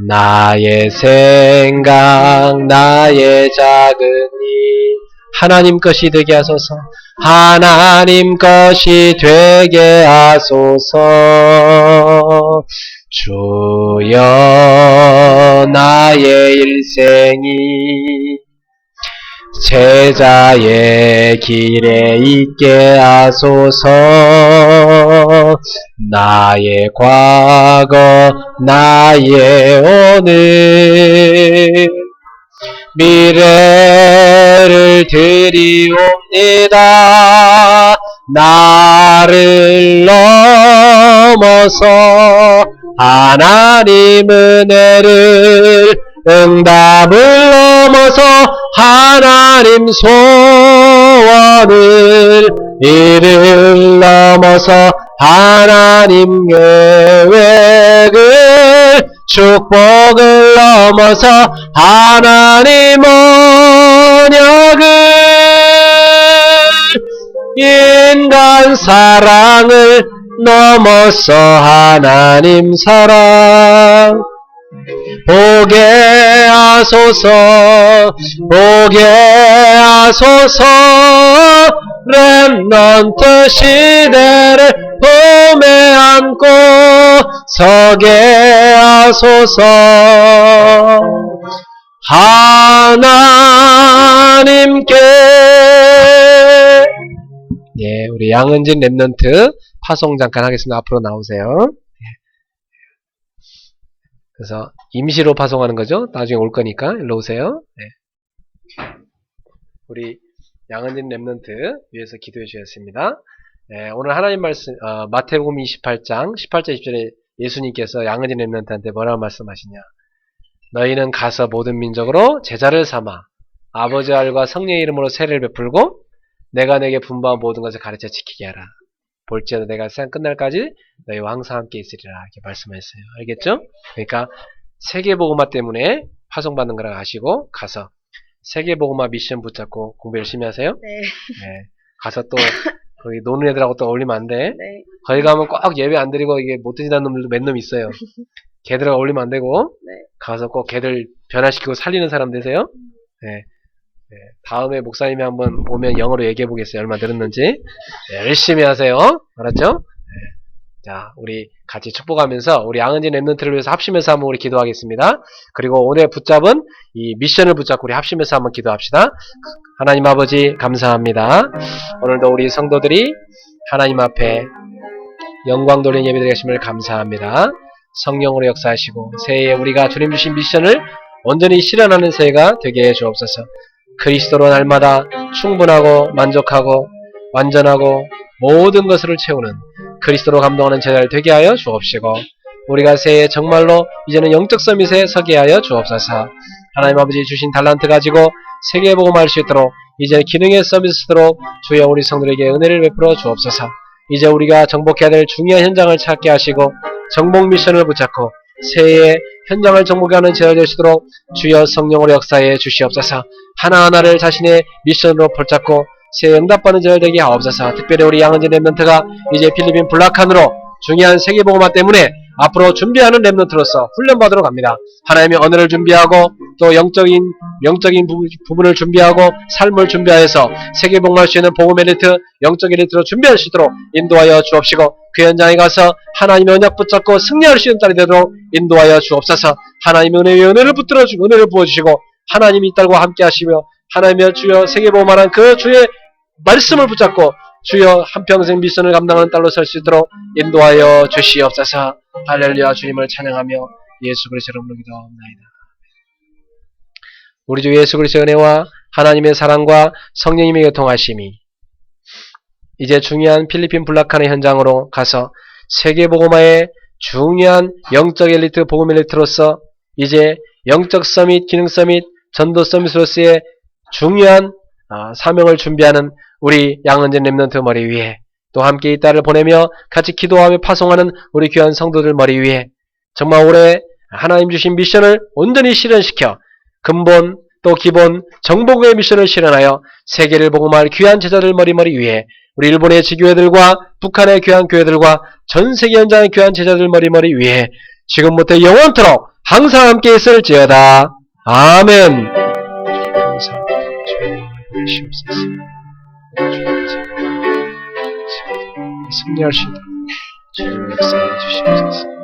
나의 생각 나의 작은 일 하나님 것이 되게 하소서. 하나님 것이 되게 하소서. 주여 나의 일생이 제자의 길에 있게 하소서. 나의 과거 나의 오늘 미래를 드리옵니다. 나를 넘어서 하나님 은혜를 응답을 넘어서 하나님 소원을 이를 넘어서 하나님 계획을 축복을 넘어서 하나님 언약을 인간 사랑을 넘어서 하나님 사랑 보게 하소서. 보게 하소서. 렘넌트 시대를 품에 안고 서게 하소서. 하나님께. 예, 우리 양은진 렘넌트 파송 잠깐 하겠습니다. 앞으로 나오세요. 그래서 임시로 파송하는 거죠. 나중에 올 거니까 일로 오세요. 네. 우리 양은진 렘넌트 위해서 기도해 주셨습니다. 네, 오늘 하나님 말씀 마태복음 28장 18절 20절에 예수님께서 양은진 렘넌트한테 뭐라고 말씀하시냐. 너희는 가서 모든 민족으로 제자를 삼아 아버지 알과 성령의 이름으로 세례를 베풀고 내가 내게 분부한 모든 것을 가르쳐 지키게 하라. 볼지어다 내가 세상 끝날까지 너희와 항상 함께 있으리라. 이렇게 말씀하셨어요. 알겠죠? 그러니까 세계복음화 때문에 파송받는 거라고 아시고 가서 세계복음화 미션 붙잡고 공부 열심히 하세요. 네. 네. 가서 또 거기 노는 애들하고 또 어울리면 안 돼. 네. 거기 가면 꼭 예배 안 드리고 이게 못 드신다는 놈들도 몇 놈 있어요. 걔들하고 어울리면 안 되고 네. 가서 꼭 걔들 변화시키고 살리는 사람 되세요. 네. 네, 다음에 목사님이 한번 오면 영어로 얘기해 보겠어요. 얼마 늘었는지. 네, 열심히 하세요. 알았죠? 네. 자, 우리 같이 축복하면서 우리 양은진 렘넌트를 위해서 합심해서 한번 우리 기도하겠습니다. 그리고 오늘 붙잡은 이 미션을 붙잡고 우리 합심해서 한번 기도합시다. 하나님 아버지 감사합니다. 오늘도 우리 성도들이 하나님 앞에 영광 돌리는 예배 드리심을 감사합니다. 성령으로 역사하시고 새해에 우리가 주님 주신 미션을 온전히 실현하는 새해가 되게 해 주옵소서. 그리스도로 날마다 충분하고 만족하고 완전하고 모든 것을 채우는 그리스도로 감동하는 제자를 되게 하여 주옵시고 우리가 새해 정말로 이제는 영적 서밋에 서게 하여 주옵소서. 하나님 아버지 주신 달란트 가지고 세계복음할 수 있도록 이제 기능의 서밋을 쓰도록 주여 우리 성도에게 은혜를 베풀어 주옵소서. 이제 우리가 정복해야 될 중요한 현장을 찾게 하시고 정복 미션을 붙잡고 새해에 현장을 정복하는 제자 되시도록 주여 성령으로 역사해 주시옵소서. 하나하나를 자신의 미션으로 붙잡고 새해 응답받는 제자 되게 하옵소서. 특별히 우리 양은진 렘넌트가 이제 필리핀 블락칸으로 중요한 세계복음화 때문에 앞으로 준비하는 렘넌트로서 훈련받으러 갑니다. 하나님의 언어를 준비하고 또 영적인 부분을 준비하고 삶을 준비하여서 세계복음할 수 있는 복음 엘리트, 영적 엘리트로 준비할 수 있도록 인도하여 주옵시고 그 현장에 가서 하나님의 언약 붙잡고 승리할 수 있는 딸이 되도록 인도하여 주옵소서. 하나님의 은혜 위에 은혜를 붙들어주고 은혜를 부어주시고 하나님이 이 딸과 함께 하시며 하나님의 주여 세계복음하는 그 주의 말씀을 붙잡고 주여 한평생 미션을 감당하는 딸로 설 수 있도록 인도하여 주시옵소서. 할렐루야. 주님을 찬양하며 예수 그리스도의 이름으로 기도하옵나이다. 우리 주 예수 그리스도의 은혜와 하나님의 사랑과 성령님의 교통하심이 이제 중요한 필리핀 블라칸의 현장으로 가서 세계복음화의 중요한 영적 엘리트, 복음 엘리트로서 이제 영적 서밋, 기능 서밋, 전도 서밋으로서의 중요한 사명을 준비하는 우리 양은진 렘넌트 머리 위에 또 함께 이 딸을 보내며 같이 기도하며 파송하는 우리 귀한 성도들 머리 위에 정말 올해 하나님 주신 미션을 온전히 실현시켜 근본 또 기본 정복의 미션을 실현하여 세계를 복음할 귀한 제자들 머리 위에 우리 일본의 지교회들과 북한의 귀한 교회들과 전 세계 현장의 귀한 제자들 머리 위에 지금부터 영원토록 항상 함께 있을지어다. 아멘. 승리할 수 있도록 주님 역사해 주시옵소서.